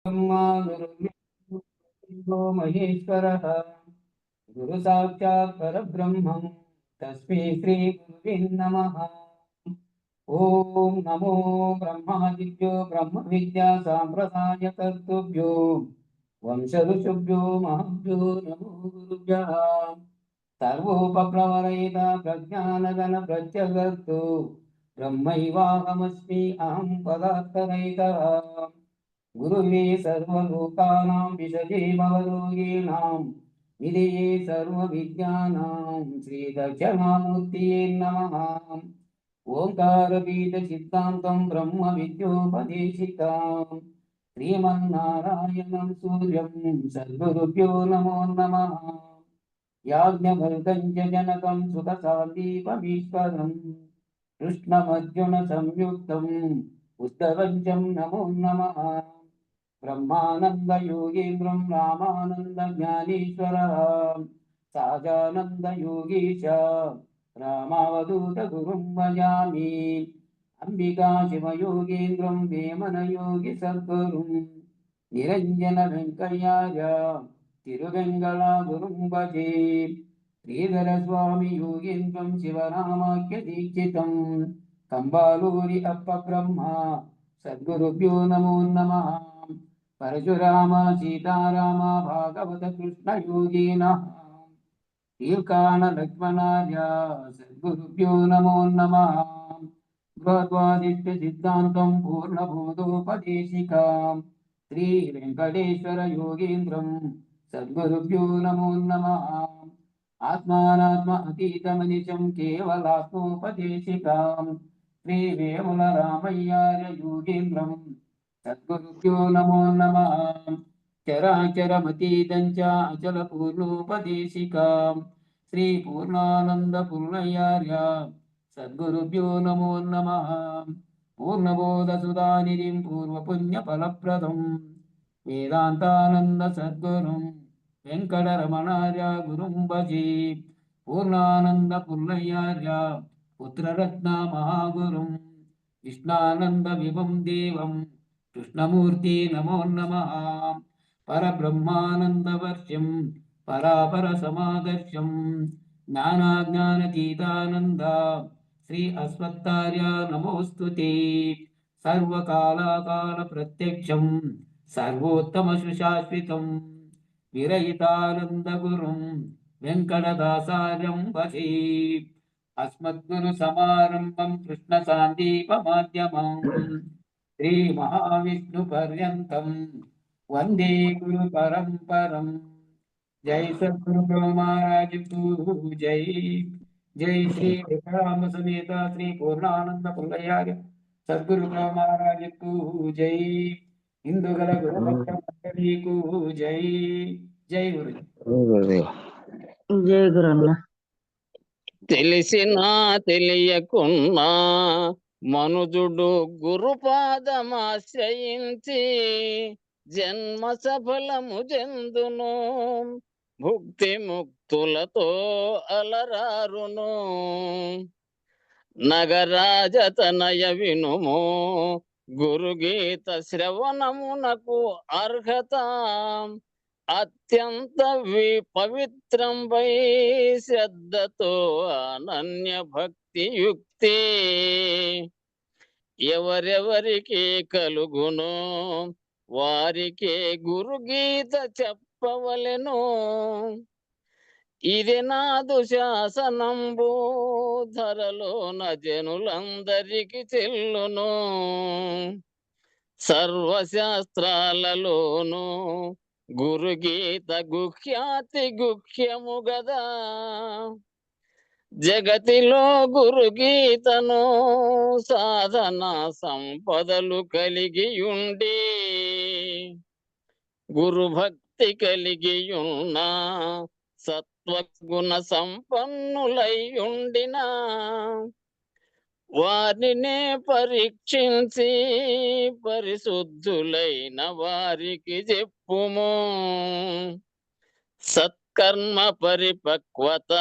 ब्रह्मा गुरुर्विष्णु महेश्वरः गुरु साक्षात् परब्रह्मं तस्मै श्री गुरुवे नमः। ओम नमो ब्रह्मादिभ्यो ब्रह्म विद्या सांप्रदाय कर्तृभ्यो वंश ऋषिभ्यो महभ्यो नमो गुरुभ्यः। सर्वोपप्लवरहित प्रज्ञानगण प्रत्यगर्तु ब्रह्मैवाहमस्मि अहं पदार्थरहितः। गुरुवे सर्वलोकानां विषये भवरोगिणां निधये सर्वविद्यानां श्रीदक्षिणामूर्तये नमः। ओंकार बीज सिद्धांतं ब्रह्म विद्योपदेशिकां श्रीमन्नारायणं सूर्यं सद्गुरुभ्यो नमो नमः। याज्ञवल्क्यं च जनकं सुखसान्दीपमीश्वरं कृष्णमर्जुन संयुक्तम् उद्धवं च नमो नमः। ब्रह्मानंद योगीन्द्रं रामानंद ज्ञानेश्वरः साजानंद योगीश रामावधूत गुरुं भजामि। अंबिका शिवयोगीन्द्रं वेमन योगी सद्गुरुं निरंजन वेंकయ్యార్య తిరువెంగళ గురుం భజే। శ్రీధర స్వామి యోగీంద్రం శివరామాఖ్య దీక్షితం కంబాలూరి అప్ప బ్రహ్మ సద్గురుభ్యో నమో నమః। परशुराम सीताराम भागवत कृष्ण योगिनः ईर्काण लक्ष्मणार्य सद्गुरुभ्यो नमो नमः। भगवद्वादिष्ट सिद्धान्तं पूर्णबोधोपदेशिकां श्री वेंकटेश्वर योगीन्द्रं सद्गुरुभ्यो नमो नमः। आत्मानात्म अतीतमनिशं केवलात्मोपदेशिकां श्री वेमुल रामय्यार्य योगीन्द्रं सद्गुरुभ्यो नमो नमः। चराचरमतीतं च अचलपूर्णोपदेशिकां श्री पूर्णानंद पूर्णयार्य सद्गुरुभ्यो नमो नमः। पूर्णबोधसुधानिधिं पूर्वपुण्यफलप्रदं वेदान्तानंद सद्गुरुं वेंकटरमणार्य गुरुं भजे। पूर्णानंद पूर्णयार्य पुत्ररत्न महागुरुं कृष्णानंद विभुं देवं कृष्णमूर्ति नमो नमः। परब्रह्मानन्दवर्षं परापरसमादर्शं ज्ञानाज्ञानतीतानन्द श्री अस्मत्तार्य नमोऽस्तुते। सर्वकालाकालप्रत्यक्षं सर्वोत्तमसुशाश्रितं विरहितानन्दगुरुं वेङ्कटदासार्यं भजे। अस्मद्गुरुसमारम्भं कृष्णसान्दीपमाध्यमम् श्री महाविष्णु पर्यंतम वंदे गुरु परंपरम। जय सद्गुरु महाराज को जय। जय श्री राम समेत श्री पूर्णानंद पुल्लयार्य सद्गुरु महाराज को जय। हिंदुगल गुरु भक्त मंडली को जय। जय गुरु। జయ గురన్న. తెలిసినా తెలియకున్నా మనుజుడు గురుపాదమాశ్రయించి జన్మ సఫలము చెందును, భుక్తి ముక్తులతో అలరారును. నగరాజతనయ వినుము గురుగీత శ్రవణమునకు అర్హత అత్యంత పవిత్రం వై శ్రద్ధతో అనన్య భక్తి యుక్తి ఎవరెవరికి కలుగునో వారికే గురుగీత చెప్పవలెను. ఇది నాదు శాసనంబు ధరలోన జనులందరికి చెల్లును. సర్వశాస్త్రాలలోను గురుగీత గుహ్యాతి గుహ్యము గదా. జగతిలో గురుగీతను సాధన సంపదలు కలిగియుండి గురుభక్తి కలిగియున్న సత్వగుణ సంపన్నులయ్యుండిన వారినే పరీక్షించి పరిశుద్ధులైన వారికి చెప్పుము. సత్కర్మ పరిపక్వత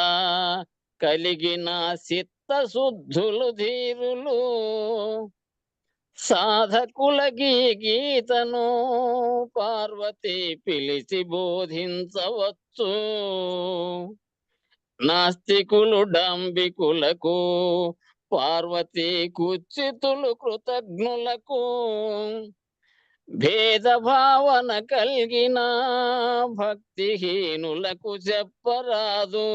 కలిగిన చిత్తశుద్ధులు ధీరులు సాధకుల గీతను పార్వతి పిలిచి బోధించవచ్చు. నాస్తికులు డాంబికులకు పార్వతి కుచితులు కృతజ్ఞులకు. భేద భావన కలిగిన భక్తిహీనులకు చెప్పరాదు.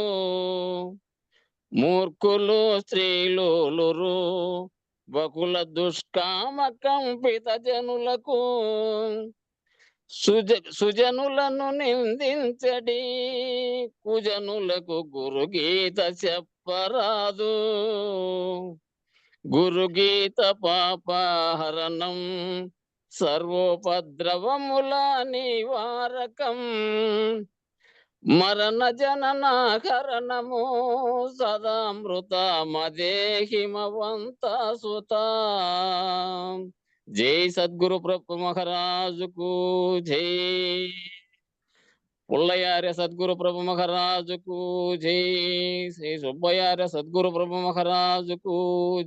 మూర్ఖులు స్త్రీలురు బకుల దుష్కామ కంపిత జనులకు. సుజనులను నిందించడి కుజనులకు గురుగీత చెప్పరాదు. గురుగీత పాపహరణం సర్వోపద్రవముల నివారకం. మరణ జననాకరణము సదామృత మదేహిమవంత సుత. జై సద్గురు ప్రభు మహారాజుకు జై. పుల్లయార్య సద్గురు ప్రభు మహారాజుకు జై. శ్రీ సుబ్బయార్య సద్గురు ప్రభు మహారాజుకు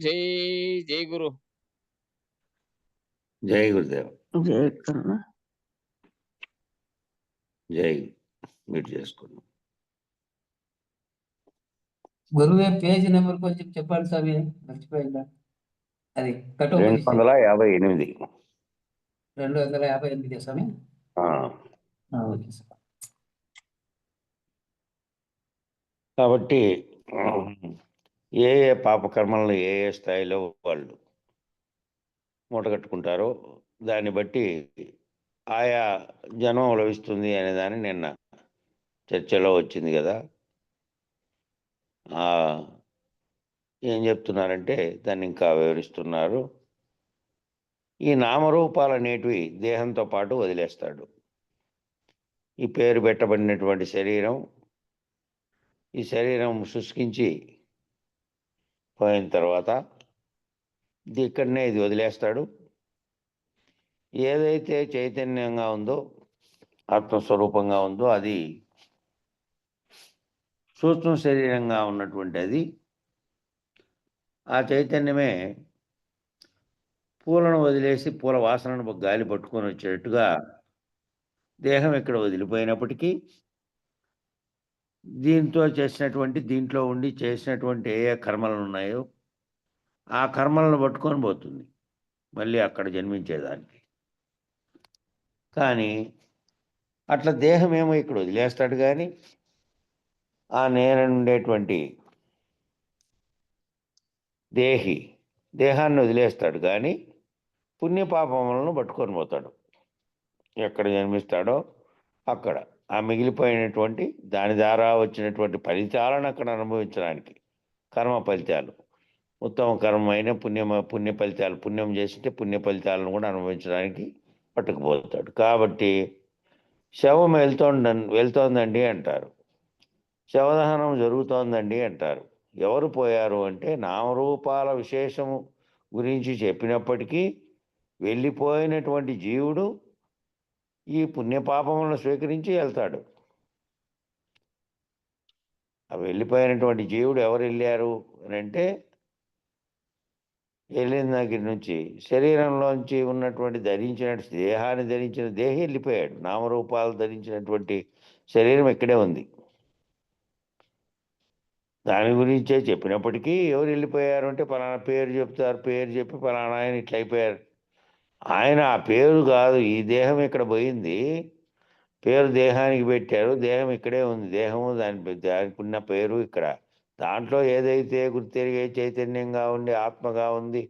జై. జై గురు. జై గురుదేవ్. జై కన్నా. జై. మీరు చేసుకున్నాం. గురువే పేజ్ నెంబర్ కొంచెం చెప్పండి స్వామి, మర్చిపోయిందా? అది కట్ 258. 258 స్వామి. Okay sir. కాబట్టి ఏ ఏ పాపకర్మలను ఏ ఏ స్థాయిలో వాళ్ళు మూటగట్టుకుంటారో దాన్ని బట్టి ఆయా జన్మం లభిస్తుంది అనే దాన్ని నిన్న చర్చలో వచ్చింది కదా. ఏం చెప్తున్నారంటే దాన్ని ఇంకా వివరిస్తున్నారు. ఈ నామరూపాలు అనేటివి దేహంతో పాటు వదిలేస్తాడు. ఈ పేరు పెట్టబడినటువంటి శరీరం, ఈ శరీరం శుష్కించి పోయిన తర్వాత ఇక్కడనే ఇది వదిలేస్తాడు. ఏదైతే చైతన్యంగా ఉందో, ఆత్మస్వరూపంగా ఉందో, అది సూక్ష్మ శరీరంగా ఉన్నటువంటి అది, ఆ చైతన్యమే పూలను వదిలేసి పూల వాసనను గాలి పట్టుకొని వచ్చేటట్టుగా దేహం ఇక్కడ వదిలిపోయినప్పటికీ దీంట్లో ఉండి చేసినటువంటి ఏ ఏ కర్మలు ఉన్నాయో ఆ కర్మలను పట్టుకొని పోతుంది మళ్ళీ అక్కడ జన్మించేదానికి. కానీ అట్లా దేహమేమో ఇక్కడ వదిలేస్తాడు, కానీ ఆ నేనుండేటువంటి దేహాన్ని వదిలేస్తాడు, కానీ పుణ్యపాపములను పట్టుకొని పోతాడు. ఎక్కడ జన్మిస్తాడో అక్కడ ఆ మిగిలిపోయినటువంటి దాని ద్వారా వచ్చినటువంటి ఫలితాలను అక్కడ అనుభవించడానికి, కర్మ ఫలితాలు, ఉత్తమ కర్మమైన పుణ్య ఫలితాలు, పుణ్యం చేసింటే పుణ్య ఫలితాలను కూడా అనుభవించడానికి పట్టుకుపోతాడు. కాబట్టి శవం వెళ్తోందండి అంటారు, శవదహనం జరుగుతోందండి అంటారు. ఎవరు పోయారు అంటే నామరూపాల విశేషము గురించి చెప్పినప్పటికీ వెళ్ళిపోయినటువంటి జీవుడు ఈ పుణ్యపాపములను స్వీకరించి వెళ్తాడు. ఆ వెళ్ళిపోయినటువంటి జీవుడు ఎవరు వెళ్ళారు అని అంటే, వెళ్ళిన దగ్గర నుంచి శరీరంలోంచి ఉన్నటువంటి దేహాన్ని ధరించిన దేహి వెళ్ళిపోయాడు. నామరూపాలు ధరించినటువంటి శరీరం ఇక్కడే ఉంది. దాని గురించే చెప్పినప్పటికీ ఎవరు వెళ్ళిపోయారు అంటే పలానా పేరు చెప్తారు, పేరు చెప్పి పలానా ఆయన ఇట్లా అయిపోయారు. ఆయన ఆ పేరు కాదు, ఈ దేహం ఇక్కడ పోయింది, పేరు దేహానికి పెట్టారు, దేహం ఇక్కడే ఉంది, దేహము దానికి ఉన్న పేరు ఇక్కడ. దాంట్లో ఏదైతే గుర్తెరిగే చైతన్యంగా ఉండి ఆత్మగా ఉంది,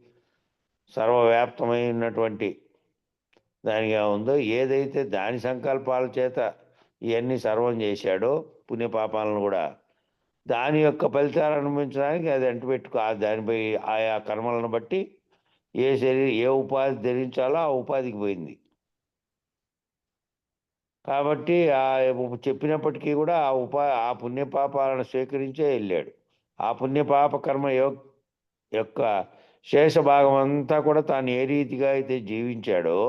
సర్వవ్యాప్తమై ఉన్నటువంటి దానిగా ఉందో, ఏదైతే దాని సంకల్పాల చేత ఇవన్నీ సర్వం చేశాడో పుణ్యపాపాలను కూడా, దాని యొక్క ఫలితాలు అనుభవించడానికి అది అంటుపెట్టుకో, దానిపై ఆయా కర్మలను బట్టి ఏ ఉపాధి ధరించాలో ఆ ఉపాధికి పోయింది. కాబట్టి చెప్పినప్పటికీ కూడా ఆ పుణ్యపాపాలను స్వీకరించే వెళ్ళాడు. ఆ పుణ్యపాప కర్మ యొక్క శేష భాగం అంతా కూడా తాను ఏ రీతిగా అయితే జీవించాడో,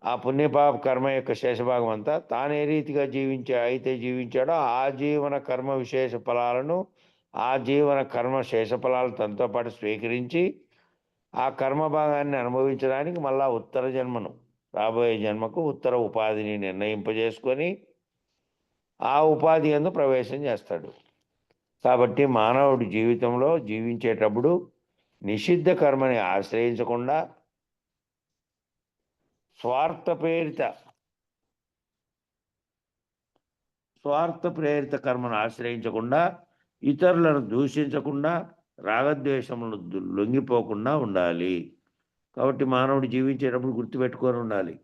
ఆ పుణ్యపాప కర్మ యొక్క శేషభాగం అంతా తాను ఏ రీతిగా జీవించాడో ఆ జీవన కర్మ విశేష ఫలాలను, ఆ జీవన కర్మ శేష ఫలాలు తనతో పాటు స్వీకరించి ఆ కర్మ భాగాన్ని అనుభవించడానికి మళ్ళా ఉత్తర జన్మను రాబోయే జన్మకు ఉత్తర ఉపాధిని నిర్ణయింపజేసుకొని ఆ ఉపాధి యందు ప్రవేశం చేస్తాడు. కాబట్టి మానవుడి జీవితంలో జీవించేటప్పుడు నిషిద్ధ కర్మని ఆశ్రయించకుండా స్వార్థ ప్రేరిత కర్మను ఆశ్రయించకుండా, ఇతరులను దూషించకుండా, రాగద్వేషములను లొంగిపోకుండా ఉండాలి. కాబట్టి మానవుడు జీవించేటప్పుడు గుర్తుపెట్టుకొని ఉండాలి.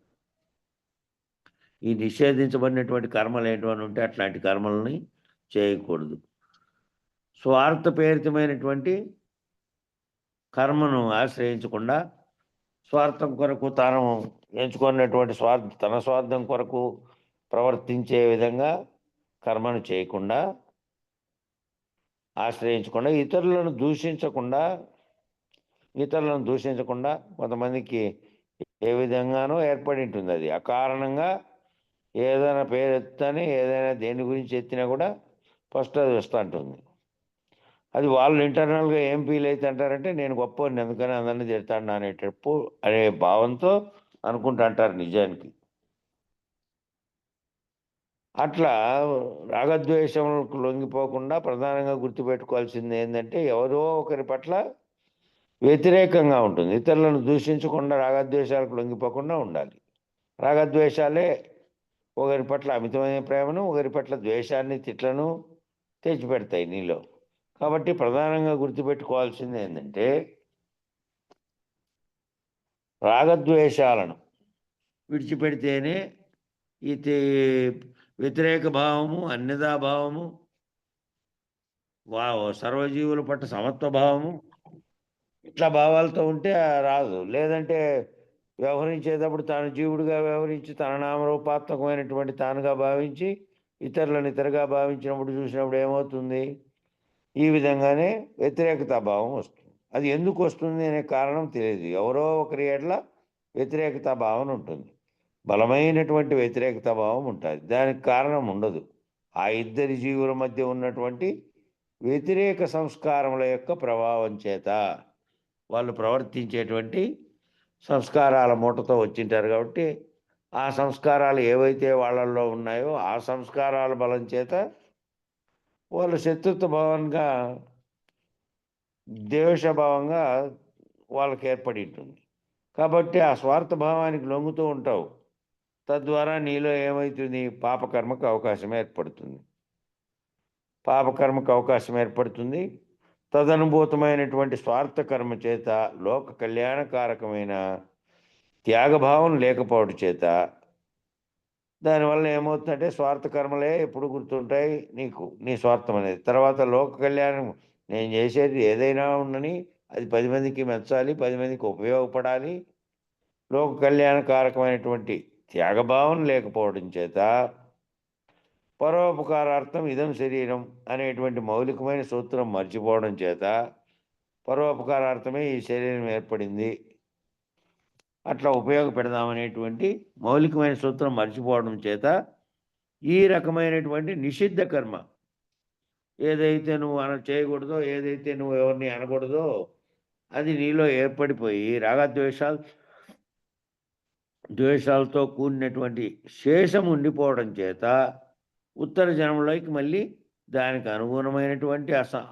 ఈ నిషేధించబడినటువంటి కర్మలు ఏంటని ఉంటే అట్లాంటి కర్మలని చేయకూడదు. స్వార్థపేరితమైనటువంటి కర్మను ఆశ్రయించకుండా స్వార్థం కొరకు తాను ఎంచుకున్నటువంటి తన స్వార్థం కొరకు ప్రవర్తించే విధంగా కర్మను చేయకుండా, ఆశ్రయించకుండా, ఇతరులను దూషించకుండా కొంతమందికి ఏ విధంగానో ఏర్పడి ఉంటుంది. అది అకారణంగా ఏదైనా పేరు ఎత్తుని ఏదైనా దేని గురించి ఎత్తినా కూడా ఫస్ట్ అది వస్తూ ఉంటుంది. అది వాళ్ళు ఇంటర్నల్గా ఏం ఫీల్ అయితే అంటారంటే నేను గొప్పవాడిని అందుకని అందరినీ తిడతాను అనే భావంతో అనుకుంటూ అంటారు నిజానికి. అట్లా రాగద్వేషములకు లొంగిపోకుండా ప్రధానంగా గుర్తుపెట్టుకోవాల్సింది ఏంటంటే ఎవరో ఒకరి పట్ల వ్యతిరేకంగా ఉంటుంది. ఇతరులను దూషించకుండా రాగద్వేషాలకు లొంగిపోకుండా ఉండాలి. రాగద్వేషాలే ఒకరి పట్ల అమితమైన ప్రేమను, ఒకరి పట్ల ద్వేషాన్ని, తిట్లను తెచ్చిపెడతాయి నీలో. కాబట్టి ప్రధానంగా గుర్తుపెట్టుకోవాల్సింది ఏంటంటే రాగద్వేషాలను విడిచిపెడితేనే ఈ వ్యతిరేక భావము, అన్యదా భావము, సర్వజీవుల పట్ల సమత్వ భావము, ఇట్లా భావాలతో ఉంటే రాదు. లేదంటే వ్యవహరించేటప్పుడు తాను జీవుడిగా వ్యవహరించి తన నామరూపాత్మకమైనటువంటి తానుగా భావించి ఇతరులను ఇతరుగా భావించినప్పుడు చూసినప్పుడు ఏమవుతుంది? ఈ విధంగానే వ్యతిరేకతా భావం వస్తుంది. అది ఎందుకు వస్తుంది అనే కారణం తెలియదు. ఎవరో ఒకరి ఎడల వ్యతిరేకతా భావన ఉంటుంది, బలమైనటువంటి వ్యతిరేకతా భావం ఉంటుంది. దానికి కారణం ఉండదు. ఆ ఇద్దరి జీవుల మధ్య ఉన్నటువంటి వ్యతిరేక సంస్కారముల యొక్క ప్రభావం చేత వాళ్ళు ప్రవర్తించేటువంటి సంస్కారాల మూటతో వచ్చింటారు. కాబట్టి ఆ సంస్కారాలు ఏవైతే వాళ్ళల్లో ఉన్నాయో ఆ సంస్కారాల బలం చేత వాళ్ళు శత్రుత్వ భావంగా, ద్వేషభావంగా వాళ్ళకి ఏర్పడి ఉంటుంది. కాబట్టి ఆ స్వార్థ భావానికి లొంగుతూ ఉంటావు. తద్వారా నీలో ఏమవుతుంది? పాపకర్మకు అవకాశం ఏర్పడుతుంది. తదనుభూతమైనటువంటి స్వార్థ కర్మ చేత లోక కళ్యాణకారకమైన త్యాగభావం లేకపోవడం చేత దానివల్ల ఏమవుతుందంటే స్వార్థ కర్మలే ఎప్పుడు గుర్తుంటాయి నీకు, నీ స్వార్థం అనేది. తర్వాత లోక కళ్యాణం, నేను చేసేది ఏదైనా ఉండని అది 10 మందికి మెచ్చాలి, 10 మందికి ఉపయోగపడాలి, లోక కళ్యాణకారకమైనటువంటి త్యాగభావం లేకపోవడం చేత పరోపకారార్థం ఇదం శరీరం అనేటువంటి మౌలికమైన సూత్రం మర్చిపోవడం చేత పరోపకారార్థమే ఈ శరీరం ఏర్పడింది, అట్లా ఉపయోగపెడదామనేటువంటి మౌలికమైన సూత్రం మర్చిపోవడం చేత ఈ రకమైనటువంటి నిషిద్ధ కర్మ ఏదైతే నువ్వు చేయకూడదో, ఏదైతే నువ్వు ఎవరిని అనకూడదో అది నీలో ఏర్పడిపోయి ద్వేషాలతో కూడినటువంటి శేషం ఉండిపోవడం చేత ఉత్తర జన్మలోకి మళ్ళీ దానికి అనుగుణమైనటువంటి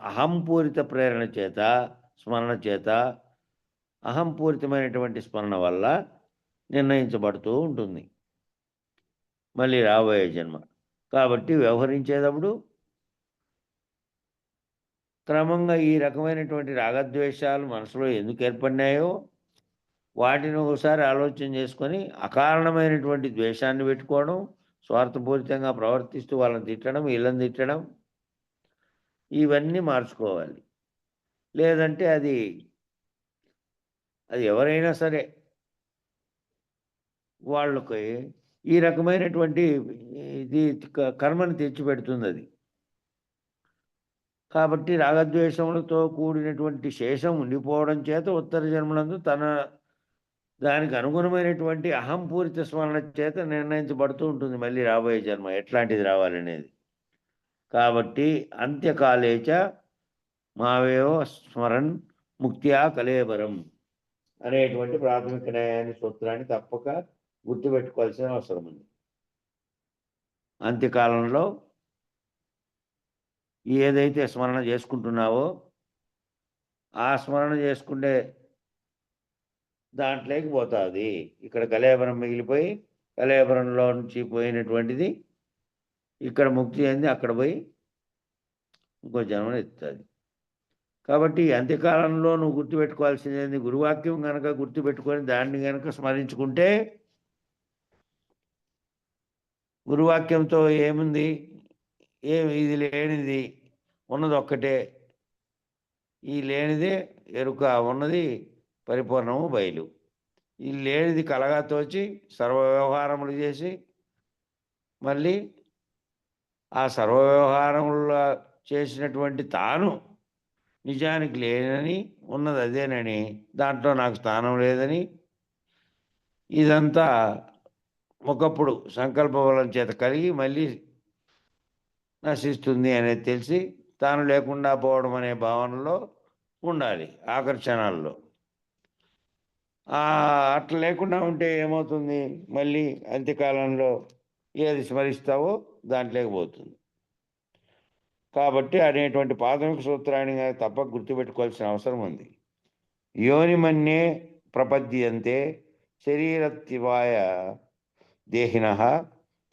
అహంపూరిత ప్రేరణ చేత, స్మరణ చేత, అహంపూరితమైనటువంటి స్మరణ వల్ల నిర్ణయించబడుతూ ఉంటుంది మళ్ళీ రాబోయే జన్మ. కాబట్టి వ్యవహరించేటప్పుడు క్రమంగా ఈ రకమైనటువంటి రాగద్వేషాలు మనసులో ఎందుకు ఏర్పడినాయో వాటిని ఒకసారి ఆలోచన చేసుకొని అకారణమైనటువంటి ద్వేషాన్ని పెట్టుకోవడం, స్వార్థపూరితంగా ప్రవర్తిస్తూ వాళ్ళని తిట్టడం, వీళ్ళని తిట్టడం, ఇవన్నీ మార్చుకోవాలి. లేదంటే అది ఎవరైనా సరే వాళ్ళకి ఈ రకమైనటువంటి ఇది కర్మని తెచ్చిపెడుతుంది అది. కాబట్టి రాగద్వేషములతో కూడినటువంటి శేషం ఉండిపోవడం చేత ఉత్తర జన్మలందు దానికి అనుగుణమైనటువంటి అహంపూరిత స్మరణ చేత నిర్ణయించబడుతూ ఉంటుంది మళ్ళీ రాబోయే జన్మ ఎట్లాంటిది రావాలనేది. కాబట్టి అంత్యకాలేచ మావేవ స్మరన్ ముక్త్యా కలేబరం అనేటువంటి ప్రాథమిక న్యాయాన్ని సూత్రాన్ని తప్పక గుర్తుపెట్టుకోవాల్సిన అవసరం ఉంది. అంత్యకాలంలో ఏదైతే స్మరణ చేసుకుంటున్నావో ఆ స్మరణ చేసుకుంటే దాంట్లోకి పోతుంది. ఇక్కడ కళేబరం మిగిలిపోయి కళేబరంలో నుంచి పోయినటువంటిది ఇక్కడ ముక్తి చెంది అక్కడ పోయి ఇంకో జన్మను ఎత్తుతుంది. కాబట్టి అంత్యకాలంలో నువ్వు గుర్తుపెట్టుకోవాల్సింది గురువాక్యం కనుక గుర్తుపెట్టుకొని దాన్ని కనుక స్మరించుకుంటే గురువాక్యంతో ఏముంది, ఇది లేనిది ఉన్నది ఒక్కటే, ఈ లేనిదే ఎరుక, ఉన్నది పరిపూర్ణము బయలు. ఈ లేనిది కలగా తోచి సర్వ వ్యవహారములు చేసి మళ్ళీ ఆ సర్వ వ్యవహారములు చేసినటువంటి తాను నిజానికి లేనని, ఉన్నది అదేనని, దాంట్లో నాకు స్థానం లేదని, ఇదంతా ఒకప్పుడు సంకల్ప బలం చేత కలిగి మళ్ళీ నశిస్తుంది అనేది తెలిసి తాను లేకుండా పోవడం అనే భావనలో ఉండాలి ఆకర్షణల్లో. అట్లా లేకుండా ఉంటే ఏమవుతుంది, మళ్ళీ అంత్యకాలంలో ఏది స్మరిస్తావో దాంట్లోకి పోతుంది. కాబట్టి అనేటువంటి ప్రాథమిక సూత్రాన్ని తప్ప గుర్తుపెట్టుకోవాల్సిన అవసరం ఉంది. యోనిమన్యే ప్రపద్యంతే శరీరత్యవాయ దేహినః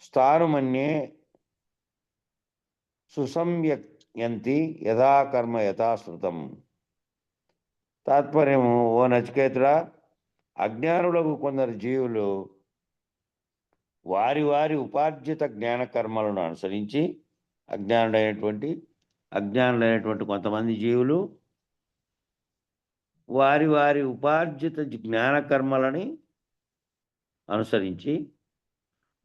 స్థానుమన్యే సుసంయక్యంతి యథా కర్మ యథాశ్రుతం. తాత్పర్యము, ఓ నచికేతుడా, అజ్ఞానులకు కొందరు జీవులు వారి వారి ఉపార్జిత జ్ఞాన కర్మలను అనుసరించి అజ్ఞానులైనటువంటి కొంతమంది జీవులు వారి వారి ఉపార్జిత జ్ఞాన కర్మలని అనుసరించి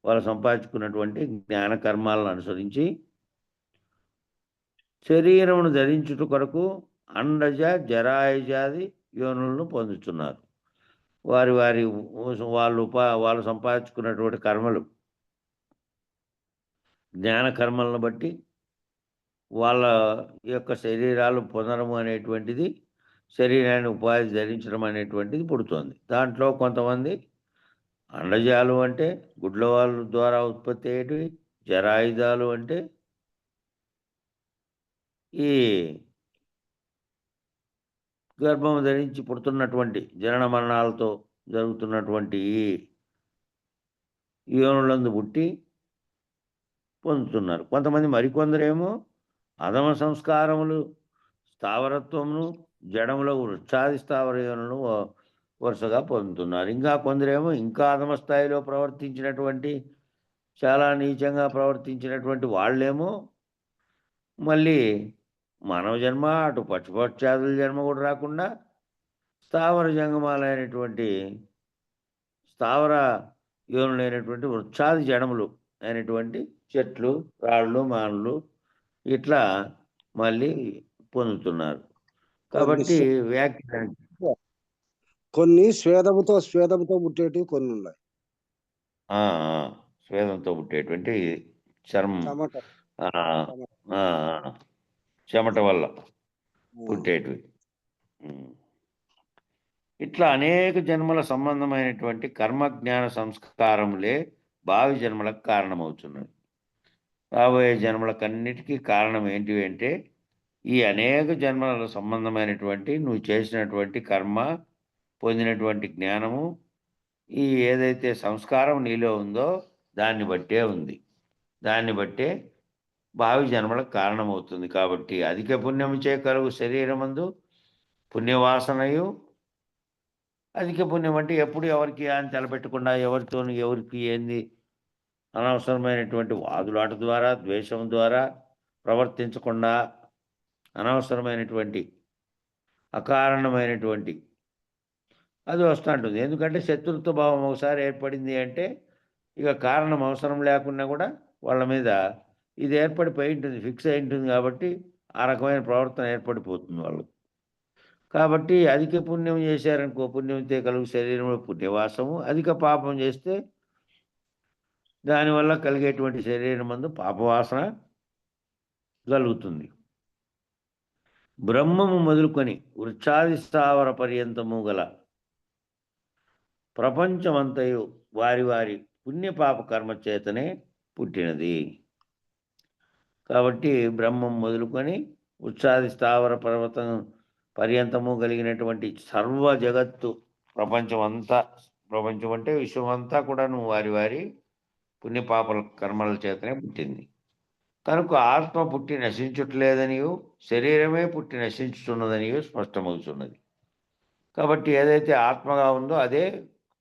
వాళ్ళు సంపాదించుకున్నటువంటి జ్ఞాన కర్మాలను అనుసరించి శరీరమును ధరించుట కొరకు అండజ జరాయుజాది యోనులను పొందుతున్నారు. వాళ్ళు సంపాదించుకున్నటువంటి కర్మలు, జ్ఞాన కర్మలను బట్టి వాళ్ళ యొక్క శరీరాలు పొందడము అనేటువంటిది, శరీరాన్ని ఉపాధి ధరించడం అనేటువంటిది పుడుతోంది. దాంట్లో కొంతమంది అండజాలు అంటే గుడ్ల వాళ్ళ ద్వారా ఉత్పత్తి అయ్యేటివి, జరాయుధాలు అంటే ఈ గర్భం ధరించి పుడుతున్నటువంటి జనన మరణాలతో జరుగుతున్నటువంటి ఈ యోనులందు పుట్టి పొందుతున్నారు. కొంతమంది మరికొందరేమో అధమ సంస్కారములు, స్థావరత్వమును, జడములో వృక్షాది స్థావర యోనులను వరుసగా పొందుతున్నారు. ఇంకా కొందరేమో ఇంకా అధమ స్థాయిలో ప్రవర్తించినటువంటి, చాలా నీచంగా ప్రవర్తించినటువంటి వాళ్ళేమో మళ్ళీ మానవ జన్మ, అటు పక్షుపక్షాదుల జన్మ కూడా రాకుండా స్థావర జంగమాలైనటువంటి స్థావర యోనులైనటువంటి వృక్షాది జడములు అయినటువంటి చెట్లు, రాళ్ళు, మానులు ఇట్లా మళ్ళీ పొందుతున్నారు. కాబట్టి కొన్ని స్వేదముతో పుట్టేటివి కొన్ని ఉన్నాయి. స్వేదంతో పుట్టేటువంటి చర్మం, చెమట వల్ల పుట్టేటివి. ఇట్లా అనేక జన్మల సంబంధమైనటువంటి కర్మజ్ఞాన సంస్కారములే భావి జన్మలకు కారణమవుతున్నది. రాబోయే జన్మలకన్నిటికీ కారణం ఏంటివి అంటే ఈ అనేక జన్మల సంబంధమైనటువంటి నువ్వు చేసినటువంటి కర్మ, పొందినటువంటి జ్ఞానము, ఈ ఏదైతే సంస్కారం నీలో ఉందో దాన్ని బట్టే ఉంది. దాన్ని బట్టే భావి జన్మలకు కారణమవుతుంది. కాబట్టి అధిక పుణ్యము చే కలుగు శరీరమందు పుణ్యవాసనయు, అధిక పుణ్యం అంటే ఎప్పుడు ఎవరికి అని తలపెట్టకుండా, ఎవరితోనూ ఎవరికి ఏంది అనవసరమైనటువంటి వాదులాట ద్వారా, ద్వేషం ద్వారా ప్రవర్తించకుండా, అనవసరమైనటువంటి అకారణమైనటువంటి అది వస్తూ ఉంటుంది. ఎందుకంటే శత్రుత్వ భావం ఒకసారి ఏర్పడింది అంటే ఇక కారణం అవసరం లేకుండా కూడా వాళ్ళ మీద ఇది ఏర్పడిపోయి ఉంటుంది, ఫిక్స్ అయి ఉంటుంది. కాబట్టి ఆ రకమైన ప్రవర్తన ఏర్పడిపోతుంది వాళ్ళు. కాబట్టి అధిక పుణ్యం చేశారనుకో, పుణ్యంతో కలుగు శరీరంలో పుణ్యవాసము, అధిక పాపం చేస్తే దానివల్ల కలిగేటువంటి శరీరం మందు పాపవాసన కలుగుతుంది. బ్రహ్మము మొదలుకొని వృక్షాది స్థావర పర్యంతము గల ప్రపంచమంతయు వారి వారి పుణ్యపాప కర్మ చేతనే పుట్టినది. కాబట్టి బ్రహ్మం మొదలుకొని ఉచ్ఛాది స్థావర పర్వతం పర్యంతము కలిగినటువంటి సర్వ జగత్తు ప్రపంచం అంటే విశ్వమంతా కూడాను వారి వారి పుణ్యపాపల కర్మల చేతనే పుట్టింది. కనుక ఆత్మ పుట్టి నశించుటలేదనియు శరీరమే పుట్టి నశించుతున్నదనియు స్పష్టమవుతున్నది. కాబట్టి ఏదైతే ఆత్మగా ఉందో అదే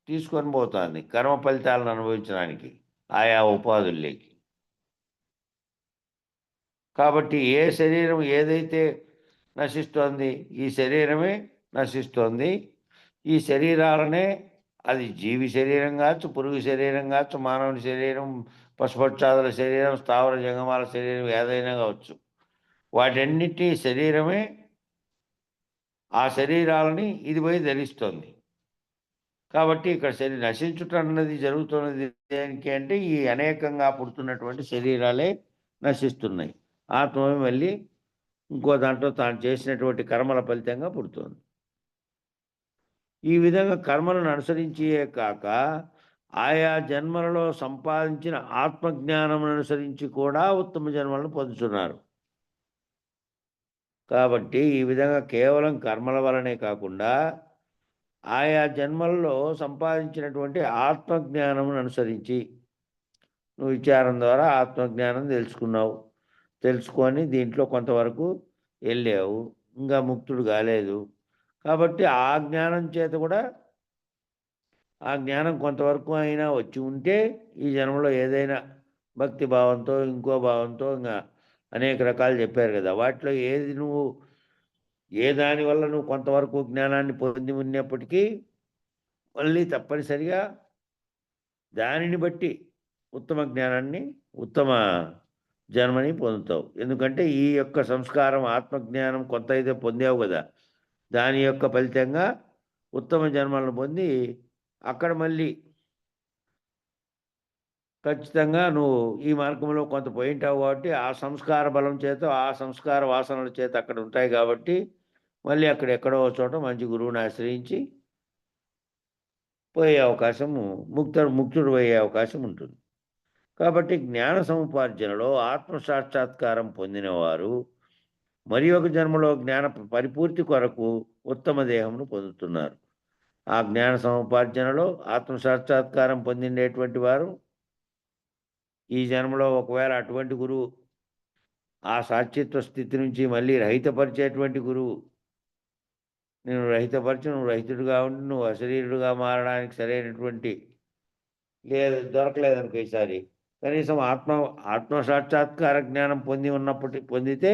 తీసుకొని పోతుంది కర్మ ఫలితాలను అనుభవించడానికి ఆయా ఉపాధుల్లోకి. కాబట్టి ఏ శరీరం ఏదైతే నశిస్తోంది, ఈ శరీరమే నశిస్తోంది. ఈ శరీరాలనే అది జీవి శరీరం కావచ్చు, పురుగు శరీరం కావచ్చు, మానవుని శరీరం, పశుపక్షాదుల శరీరం, స్థావర జంగమాల శరీరం ఏదైనా కావచ్చు, వాటన్నిటి శరీరమే ఆ శరీరాలని ఇది పోయి ధరిస్తోంది. కాబట్టి ఇక్కడ నశించుట అన్నది జరుగుతున్నది దేనికి అంటే ఈ అనేకంగా పుడుతున్నటువంటి శరీరాలే నశిస్తున్నాయి. ఆత్మ మళ్ళీ ఇంకో దాంట్లో తాను చేసినటువంటి కర్మల ఫలితంగా పుడుతోంది. ఈ విధంగా కర్మలను అనుసరించే కాక ఆయా జన్మలలో సంపాదించిన ఆత్మజ్ఞానం అనుసరించి కూడా ఉత్తమ జన్మలను పొందుతున్నారు. కాబట్టి ఈ విధంగా కేవలం కర్మల వలనే కాకుండా ఆయా జన్మల్లో సంపాదించినటువంటి ఆత్మజ్ఞానం అనుసరించి నువ్వు విచారం ద్వారా ఆత్మజ్ఞానం తెలుసుకొని దీంట్లో కొంతవరకు వెళ్ళావు, ఇంకా ముక్తుడు కాలేదు. కాబట్టి ఆ జ్ఞానం చేత కూడా ఆ జ్ఞానం కొంతవరకు అయినా వచ్చి ఉంటే ఈ జన్మలో ఏదైనా భక్తి భావంతో ఇంకో భావంతో ఇంకా అనేక రకాలు చెప్పారు కదా, వాటిలో ఏది నువ్వు ఏ దానివల్ల నువ్వు కొంతవరకు జ్ఞానాన్ని పొంది ఉన్నప్పటికీ మళ్ళీ తప్పనిసరిగా దానిని బట్టి ఉత్తమ జ్ఞానాన్ని ఉత్తమ జన్మని పొందుతావు. ఎందుకంటే ఈ యొక్క సంస్కారం ఆత్మజ్ఞానం కొంత అయితే పొందావు కదా, దాని యొక్క ఫలితంగా ఉత్తమ జన్మలను పొంది అక్కడ మళ్ళీ ఖచ్చితంగా నువ్వు ఈ మార్గంలో కొంత పోయింటావు. కాబట్టి ఆ సంస్కార బలం చేత ఆ సంస్కార వాసనల చేత అక్కడ ఉంటాయి. కాబట్టి మళ్ళీ అక్కడ ఎక్కడో చోట మంచి గురువుని ఆశ్రయించి పోయే అవకాశము ముక్తుడు పోయే అవకాశం ఉంటుంది. కాబట్టి జ్ఞాన సముపార్జనలో ఆత్మ సాక్షాత్కారం పొందినవారు మరి ఒక జన్మలో జ్ఞాన పరిపూర్తి కొరకు ఉత్తమ దేహమును పొందుతున్నారు. ఆ జ్ఞాన సముపార్జనలో ఆత్మ సాక్షాత్కారం పొందిండేటువంటి వారు ఈ జన్మలో ఒకవేళ అటువంటి గురువు ఆ సాక్షిత్వ స్థితి నుంచి మళ్ళీ రహితపరిచేటువంటి గురువు నేను రహితపరిచి నువ్వు రహితుడిగా ఉండి నువ్వు అశరీరుడుగా మారడానికి సరైనటువంటి దొరకలేదనుకో ఈసారి కనీసం ఆత్మ సాక్షాత్కార జ్ఞానం పొందితే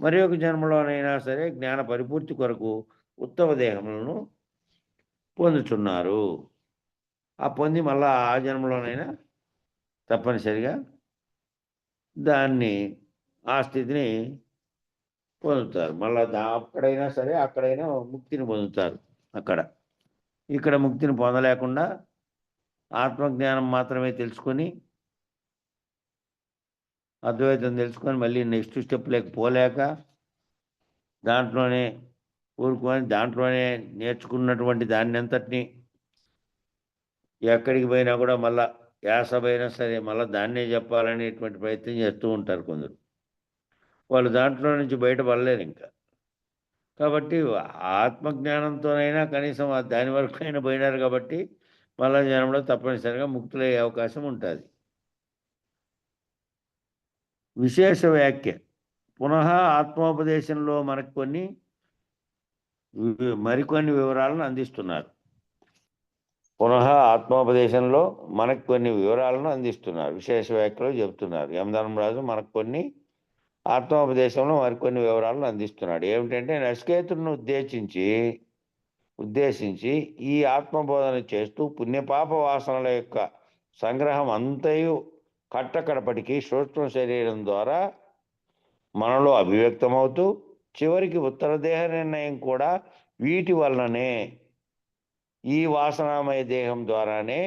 మరి ఒక జన్మలోనైనా సరే జ్ఞాన పరిపూర్తి కొరకు ఉత్తమ దేహములను పొందుతున్నారు. ఆ పొంది మళ్ళా ఆ జన్మలోనైనా తప్పనిసరిగా ఆ స్థితిని పొందుతారు. మళ్ళా అక్కడైనా సరే అక్కడైనా ముక్తిని పొందుతారు. ఇక్కడ ముక్తిని పొందలేకుండా ఆత్మజ్ఞానం మాత్రమే తెలుసుకొని అద్వైతం తెలుసుకొని మళ్ళీ నెక్స్ట్ స్టెప్లోకి పోలేక దాంట్లోనే ఊరుకొని దాంట్లోనే నేర్చుకున్నటువంటి దాన్ని అంతటినీ ఎక్కడికి పోయినా కూడా మళ్ళా యాసమైనా సరే మళ్ళీ దాన్నే చెప్పాలనేటువంటి ప్రయత్నం చేస్తూ ఉంటారు కొందరు. వాళ్ళు దాంట్లో నుంచి బయటపడలేరు ఇంకా. కాబట్టి ఆత్మజ్ఞానంతోనైనా కనీసం దాని వరకు అయినా పోయినారు కాబట్టి మళ్ళా జనంలో తప్పనిసరిగా ముక్తులయ్యే అవకాశం ఉంటుంది. విశేష వ్యాఖ్య పునః ఆత్మోపదేశంలో మరికొన్ని వివరాలను అందిస్తున్నారు. పునః ఆత్మోపదేశంలో మనకు కొన్ని వివరాలను అందిస్తున్నారు. విశేష వ్యాఖ్యలో చెబుతున్నారు. యమధర్మరాజు మనకు కొన్ని ఆత్మోపదేశంలో మరికొన్ని వివరాలను అందిస్తున్నాడు. ఏమిటంటే నచికేతుడిని ఉద్దేశించి ఈ ఆత్మబోధన చేస్తూ పుణ్యపాప వాసనల యొక్క సంగ్రహం అంతయు కట్టకడపటికి సూక్ష్మ శరీరం ద్వారా మనలో అభివ్యక్తమవుతూ చివరికి ఉత్తర దేహ నిర్ణయం కూడా వీటి వలననే ఈ వాసనామయ దేహం ద్వారానే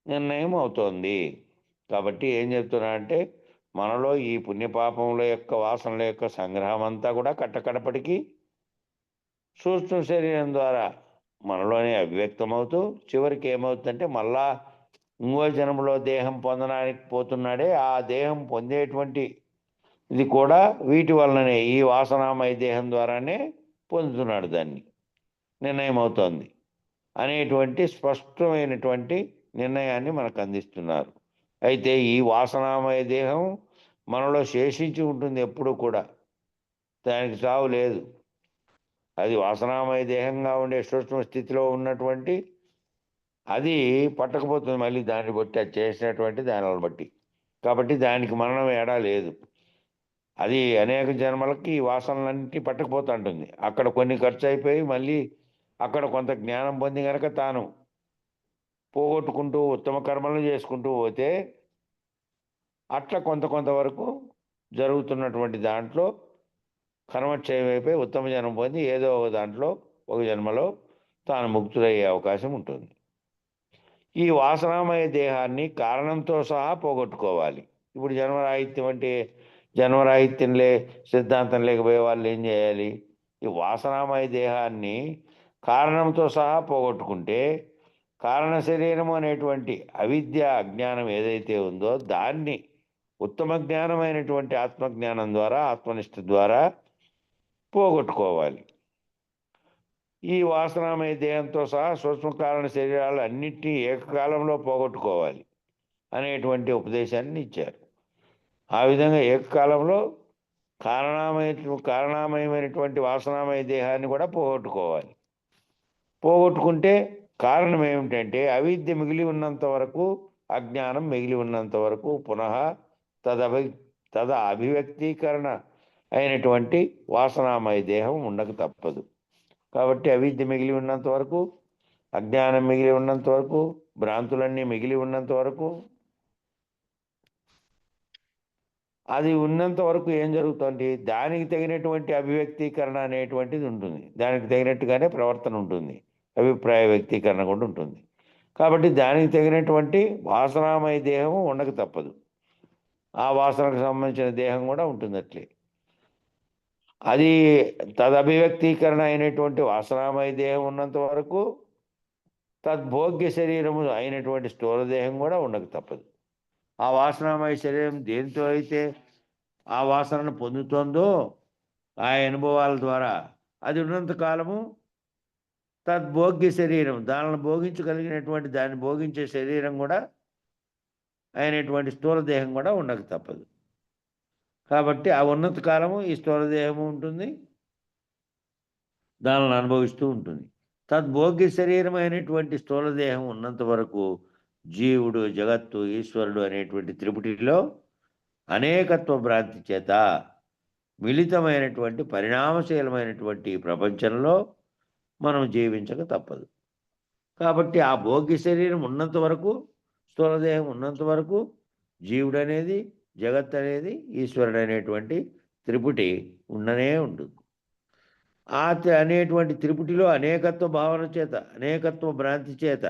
నిర్ణయం అవుతోంది. కాబట్టి ఏం చెప్తున్నా అంటే మనలో ఈ పుణ్యపాపముల యొక్క వాసనల యొక్క సంగ్రహం అంతా కూడా కట్టకడపటికి సూక్ష్మ శరీరం ద్వారా మనలోనే అవ్యక్తమవుతూ చివరికి ఏమవుతుందంటే మళ్ళా ఇంకో జన్మలో దేహం పొందడానికి పోతున్నాడే, ఆ దేహం పొందేటువంటి ఇది కూడా వీటి వలననే, ఈ వాసనామయ దేహం ద్వారానే పొందుతున్నాడు, దాన్ని నిర్ణయం అవుతోంది అనేటువంటి స్పష్టమైనటువంటి నిర్ణయాన్ని మనకు అందిస్తున్నారు. అయితే ఈ వాసనామయ దేహం మనలో శేషించి ఉంటుంది ఎప్పుడూ కూడా, దానికి చావు లేదు. అది వాసనామయ దేహంగా ఉండే సూక్ష్మ స్థితిలో ఉన్నటువంటి అది పట్టకపోతుంది మళ్ళీ దాన్ని బట్టి, అది చేసినటువంటి దానిని బట్టి. కాబట్టి దానికి మరణం ఏడా లేదు. అది అనేక జన్మలకి ఈ వాసనలన్నింటినీ పట్టకపోతూ ఉంటుంది. అక్కడ కొన్ని ఖర్చు అయిపోయి మళ్ళీ అక్కడ కొంత జ్ఞానం పొంది కనుక తాను పోగొట్టుకుంటూ ఉత్తమ కర్మలను చేసుకుంటూ పోతే అట్లా కొంతవరకు జరుగుతున్నటువంటి దాంట్లో కర్మక్షయం అయిపోయి ఉత్తమ జన్మ పొంది ఏదో ఒక దాంట్లో ఒక జన్మలో తాను ముక్తుడయ్యే అవకాశం ఉంటుంది. ఈ వాసనామయ దేహాన్ని కారణంతో సహా పోగొట్టుకోవాలి. ఇప్పుడు జన్మరాహిత్యం అంటే జన్మరాహిత్యం సిద్ధాంతం లేకపోయే వాళ్ళు ఏం చేయాలి? ఈ వాసనామయ దేహాన్ని కారణంతో సహా పోగొట్టుకుంటే కారణ శరీరం అనేటువంటి అవిద్య అజ్ఞానం ఏదైతే ఉందో దాన్ని ఉత్తమ జ్ఞానమైనటువంటి ఆత్మజ్ఞానం ద్వారా, ఆత్మనిష్ట ద్వారా పోగొట్టుకోవాలి. ఈ వాసనామయ దేహంతో సహా సూక్ష్మ కారణ శరీరాలు అన్నింటినీ ఏకకాలంలో పోగొట్టుకోవాలి అనేటువంటి ఉపదేశాన్ని ఇచ్చారు. ఆ విధంగా ఏకకాలంలో కారణామయమైనటువంటి వాసనామయ దేహాన్ని కూడా పోగొట్టుకోవాలి. పోగొట్టుకుంటే కారణం ఏమిటంటే అవిద్య మిగిలి ఉన్నంత వరకు, అజ్ఞానం మిగిలి ఉన్నంత వరకు పునః తద అభివ్యక్తీకరణ అయినటువంటి వాసనామయ దేహం ఉండక తప్పదు. కాబట్టి అవిద్య మిగిలి ఉన్నంత వరకు, అజ్ఞానం మిగిలి ఉన్నంత వరకు, భ్రాంతులన్నీ మిగిలి ఉన్నంత వరకు, అది ఉన్నంత వరకు ఏం జరుగుతుంది? దానికి తగినటువంటి అభివ్యక్తీకరణ అనేటువంటిది ఉంటుంది. దానికి తగినట్టుగానే ప్రవర్తన ఉంటుంది, అభిప్రాయ వ్యక్తీకరణ కూడా ఉంటుంది. కాబట్టి దానికి తగినటువంటి వాసనామయ దేహం ఉండక తప్పదు. ఆ వాసనకు సంబంధించిన దేహం కూడా ఉంటుంది అట్లే. అది తదభివ్యక్తీకరణ అయినటువంటి వాసనామయ దేహం ఉన్నంత వరకు తద్భోగ్య శరీరము అయినటువంటి స్థూలదేహం కూడా ఉండక తప్పదు. ఆ వాసనామయ శరీరం దేంతో అయితే ఆ వాసనను పొందుతోందో ఆ అనుభవాల ద్వారా అది ఉన్నంత కాలము తద్భోగ్య శరీరం, దానిని భోగించగలిగినటువంటి, దాన్ని భోగించే శరీరం కూడా అయినటువంటి స్థూలదేహం కూడా ఉండక తప్పదు. కాబట్టి ఆ ఉన్నత కాలము ఈ స్థూలదేహము ఉంటుంది, దానిని అనుభవిస్తూ ఉంటుంది. తద్భోగ్య శరీరం అయినటువంటి స్థూలదేహం ఉన్నంత వరకు జీవుడు, జగత్తు, ఈశ్వరుడు అనేటువంటి త్రిపుటిలో అనేకత్వ భ్రాంతి చేత మిళితమైనటువంటి పరిణామశీలమైనటువంటి ప్రపంచంలో మనం జీవించక తప్పదు. కాబట్టి ఆ భోగ్య శరీరం ఉన్నంత వరకు, స్థూలదేహం ఉన్నంత వరకు జీవుడు అనేది, జగత్ అనేది, ఈశ్వరుడు అనేటువంటి త్రిపుటి ఉండనే ఉంటుంది. అనేటువంటి త్రిపుటిలో అనేకత్వ భావన చేత, అనేకత్వ భ్రాంతి చేత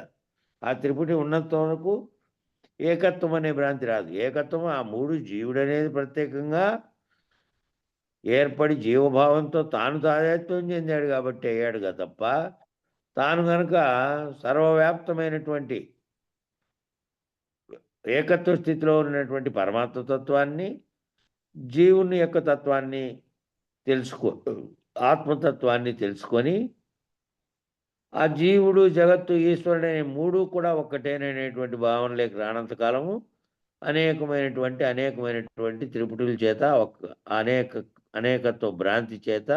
ఆ త్రిపుటి ఉన్నంత వరకు ఏకత్వం అనే భ్రాంతి రాదు. ఏకత్వం ఆ మూడు జీవుడు అనేది ప్రత్యేకంగా ఏర్పడి జీవభావంతో తాను తాదాత్మ్యం చెందాడు కాబట్టి అయ్యాడుగా తప్ప తాను కనుక సర్వవ్యాప్తమైనటువంటి ఏకత్వ స్థితిలో ఉన్నటువంటి పరమాత్మ తత్వాన్ని, జీవుని యొక్క తత్వాన్ని ఆత్మతత్వాన్ని తెలుసుకొని ఆ జీవుడు, జగత్తు, ఈశ్వరుడు అనే మూడు కూడా ఒక్కటేననేటువంటి భావనలోకి రానంతకాలము అనేకమైనటువంటి త్రిపుటుల చేత, అనేకత్వ భ్రాంతి చేత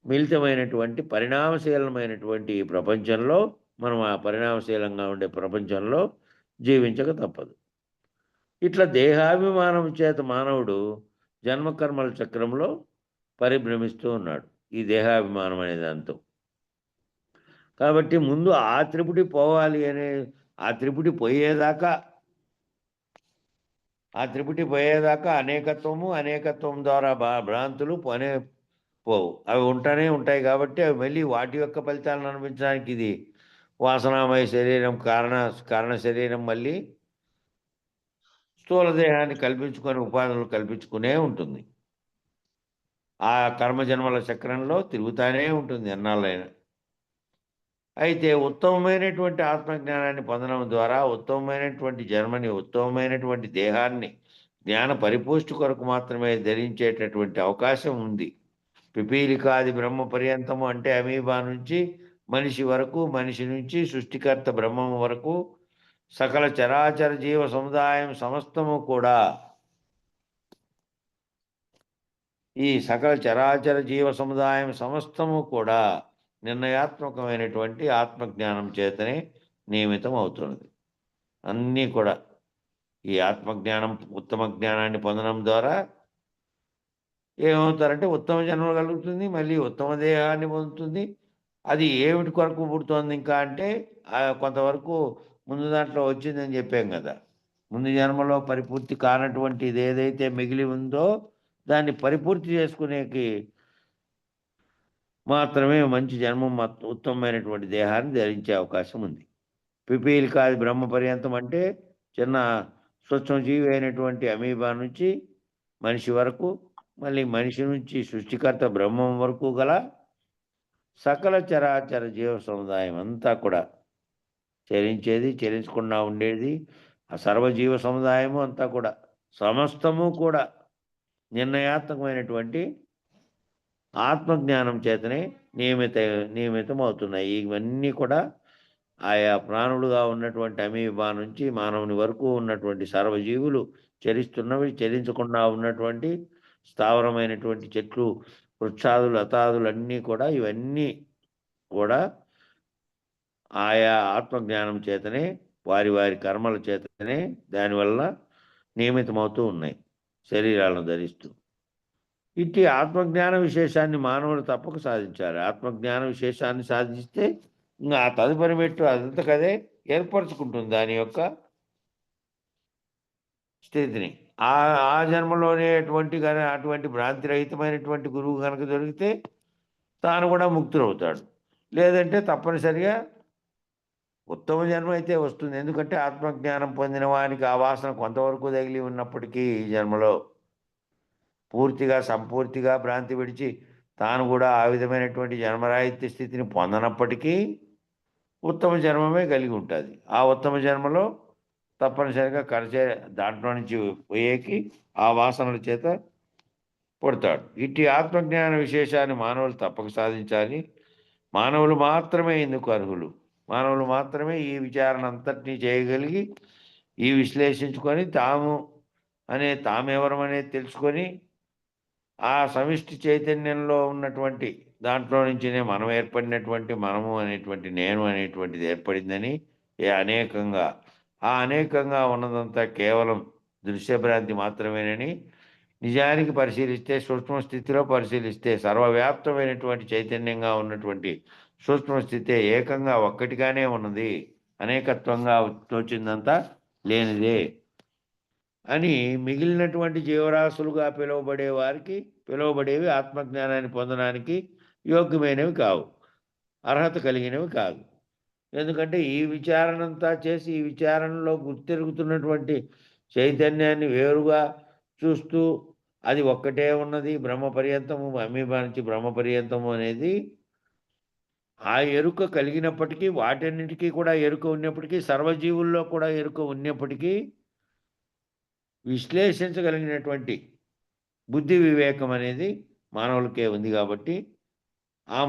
మిళితమైనటువంటి పరిణామశీలమైనటువంటి ఈ ప్రపంచంలో మనం ఆ పరిణామశీలంగా ఉండే ప్రపంచంలో జీవించక తప్పదు. ఇట్లా దేహాభిమానం చేత మానవుడు జన్మకర్మల చక్రంలో పరిభ్రమిస్తూ ఉన్నాడు, ఈ దేహాభిమానం అనే దాంతో. కాబట్టి ముందు ఆ త్రిపుటి పోవాలి అనే, ఆ త్రిపుటి పోయేదాకా అనేకత్వం ద్వారా భ్రాంతులు పోవు, అవి ఉంటాయి. కాబట్టి అవి మళ్ళీ వాటి యొక్క ఫలితాలను అనుభవించడానికి ఇది వాసనామయ శరీరం, కారణ శరీరం మళ్ళీ స్థూల దేహాన్ని కల్పించుకొని ఉపాధులు కల్పించుకునే ఉంటుంది. ఆ కర్మజన్మల చక్రంలో తిరుగుతానే ఉంటుంది ఎన్నాళ్ళైనా. అయితే ఉత్తమమైనటువంటి ఆత్మజ్ఞానాన్ని పొందడం ద్వారా ఉత్తమమైనటువంటి జన్మని, ఉత్తమమైనటువంటి దేహాన్ని జ్ఞాన పరిపుష్టి కొరకు మాత్రమే ధరించేటటువంటి అవకాశం ఉంది. పిపీలికాది బ్రహ్మ పర్యంతము అంటే అమీబా నుంచి మనిషి వరకు, మనిషి నుంచి సృష్టికర్త బ్రహ్మం వరకు సకల చరాచర జీవ సముదాయం సమస్తము కూడా ఈ సకల చరాచర జీవ సముదాయం సమస్తము కూడా నిర్ణయాత్మకమైనటువంటి ఆత్మజ్ఞానం చేతనే నియమితం అవుతున్నది. అన్నీ కూడా ఈ ఆత్మజ్ఞానం, ఉత్తమ జ్ఞానాన్ని పొందడం ద్వారా ఏమవుతారంటే ఉత్తమ జన్మ కలుగుతుంది, మళ్ళీ ఉత్తమ దేహాన్ని పొందుతుంది. అది ఏమిటి కొరకు పుడుతోంది ఇంకా అంటే కొంతవరకు ముందు దాంట్లో వచ్చిందని చెప్పాం కదా. ముందు జన్మలో పరిపూర్తి కానటువంటిది ఏదైతే మిగిలి ఉందో దాన్ని పరిపూర్తి చేసుకునేకి మాత్రమే మంచి జన్మం, ఉత్తమమైనటువంటి దేహాన్ని ధరించే అవకాశం ఉంది. పిపీలికాది బ్రహ్మ పర్యంతం అంటే చిన్న సూక్ష్మజీవి అయినటువంటి అమీబా నుంచి మనిషి వరకు, మళ్ళీ మనిషి నుంచి సృష్టికర్త బ్రహ్మం వరకు గల సకల చరాచర జీవ సముదాయం అంతా కూడా చలించేది, చలించకుండా ఉండేది, ఆ సర్వజీవ సముదాయము అంతా కూడా సమస్తము కూడా నిర్ణయాత్మకమైనటువంటి ఆత్మజ్ఞానం చేతనే నియమితం అవుతున్నాయి. ఇవన్నీ కూడా ఆయా ప్రాణులుగా ఉన్నటువంటి అమీబా నుంచి మానవుని వరకు ఉన్నటువంటి సర్వజీవులు చలిస్తున్నవి, చలించకుండా ఉన్నటువంటి స్థావరమైనటువంటి చెట్లు, వృక్షాదులు, లతాదులు అన్నీ కూడా ఇవన్నీ కూడా ఆయా ఆత్మజ్ఞానం చేతనే, వారి వారి కర్మల చేతనే దానివల్ల నియమితమవుతూ ఉన్నాయి శరీరాలను ధరిస్తూ. ఇట్టి ఆత్మజ్ఞాన విశేషాన్ని మానవులు తప్పక సాధించాలి. ఆత్మజ్ఞాన విశేషాన్ని సాధిస్తే ఇంకా ఆ తదుపరి మెట్టు అదంతకదే ఏర్పరచుకుంటుంది దాని యొక్క స్థితిని. ఆ ఆ జన్మలోనే అటువంటి భ్రాంతిరహితమైనటువంటి గురువు కనుక దొరికితే తాను కూడా ముక్తుడవుతాడు. లేదంటే తప్పనిసరిగా ఉత్తమ జన్మ అయితే వస్తుంది. ఎందుకంటే ఆత్మజ్ఞానం పొందిన వానికి ఆ వాసన కొంతవరకు తగిలి ఉన్నప్పటికీ ఈ జన్మలో పూర్తిగా సంపూర్తిగా భ్రాంతి విడిచి తాను కూడా ఆ విధమైనటువంటి జన్మరాహిత్య స్థితిని పొందనప్పటికీ ఉత్తమ జన్మమే కలిగి ఉంటుంది. ఆ ఉత్తమ జన్మలో తప్పనిసరిగా దాంట్లో నుంచి పోయేకి ఆ వాసనల చేత పుడతాడు. ఇట్టి ఆత్మజ్ఞాన విశేషాన్ని మానవులు తప్పక సాధించాలి. మానవులు మాత్రమే ఇందుకు అర్హులు. మానవులు మాత్రమే ఈ విచారణ అంతటినీ చేయగలిగి ఈ విశ్లేషించుకొని తామెవరం అనేది తెలుసుకొని ఆ సమిష్టి చైతన్యంలో ఉన్నటువంటి దాంట్లో నుంచినే మనం ఏర్పడినటువంటి మనము అనేటువంటి నేను అనేటువంటిది ఏర్పడిందని అనేకంగా ఉన్నదంతా కేవలం దృశ్యభ్రాంతి మాత్రమేనని నిజానికి పరిశీలిస్తే, సూక్ష్మ స్థితిలో పరిశీలిస్తే సర్వవ్యాప్తమైనటువంటి చైతన్యంగా ఉన్నటువంటి సూక్ష్మ స్థితే ఏకంగా ఒక్కటిగానే ఉన్నది, అనేకత్వంగా తోచిందంతా లేనిదే అని మిగిలినటువంటి జీవరాశులుగా పిలువబడేవి ఆత్మజ్ఞానాన్ని పొందడానికి యోగ్యమైనవి కావు, అర్హత కలిగినవి కాదు. ఎందుకంటే ఈ విచారణంతా చేసి ఈ విచారణలో గుర్తెరుగుతున్నటువంటి చైతన్యాన్ని వేరుగా చూస్తూ అది ఒక్కటే ఉన్నది, బ్రహ్మ పర్యంతము, అమీబా నుంచి బ్రహ్మ పర్యంతము అనేది ఆ ఎరుక కలిగినప్పటికీ, వాటన్నిటికీ కూడా ఎరుక ఉన్నప్పటికీ, సర్వజీవుల్లో కూడా ఎరుక ఉన్నప్పటికీ విశ్లేషించగలిగినటువంటి బుద్ధి వివేకం అనేది మానవులకే ఉంది. కాబట్టి ఆ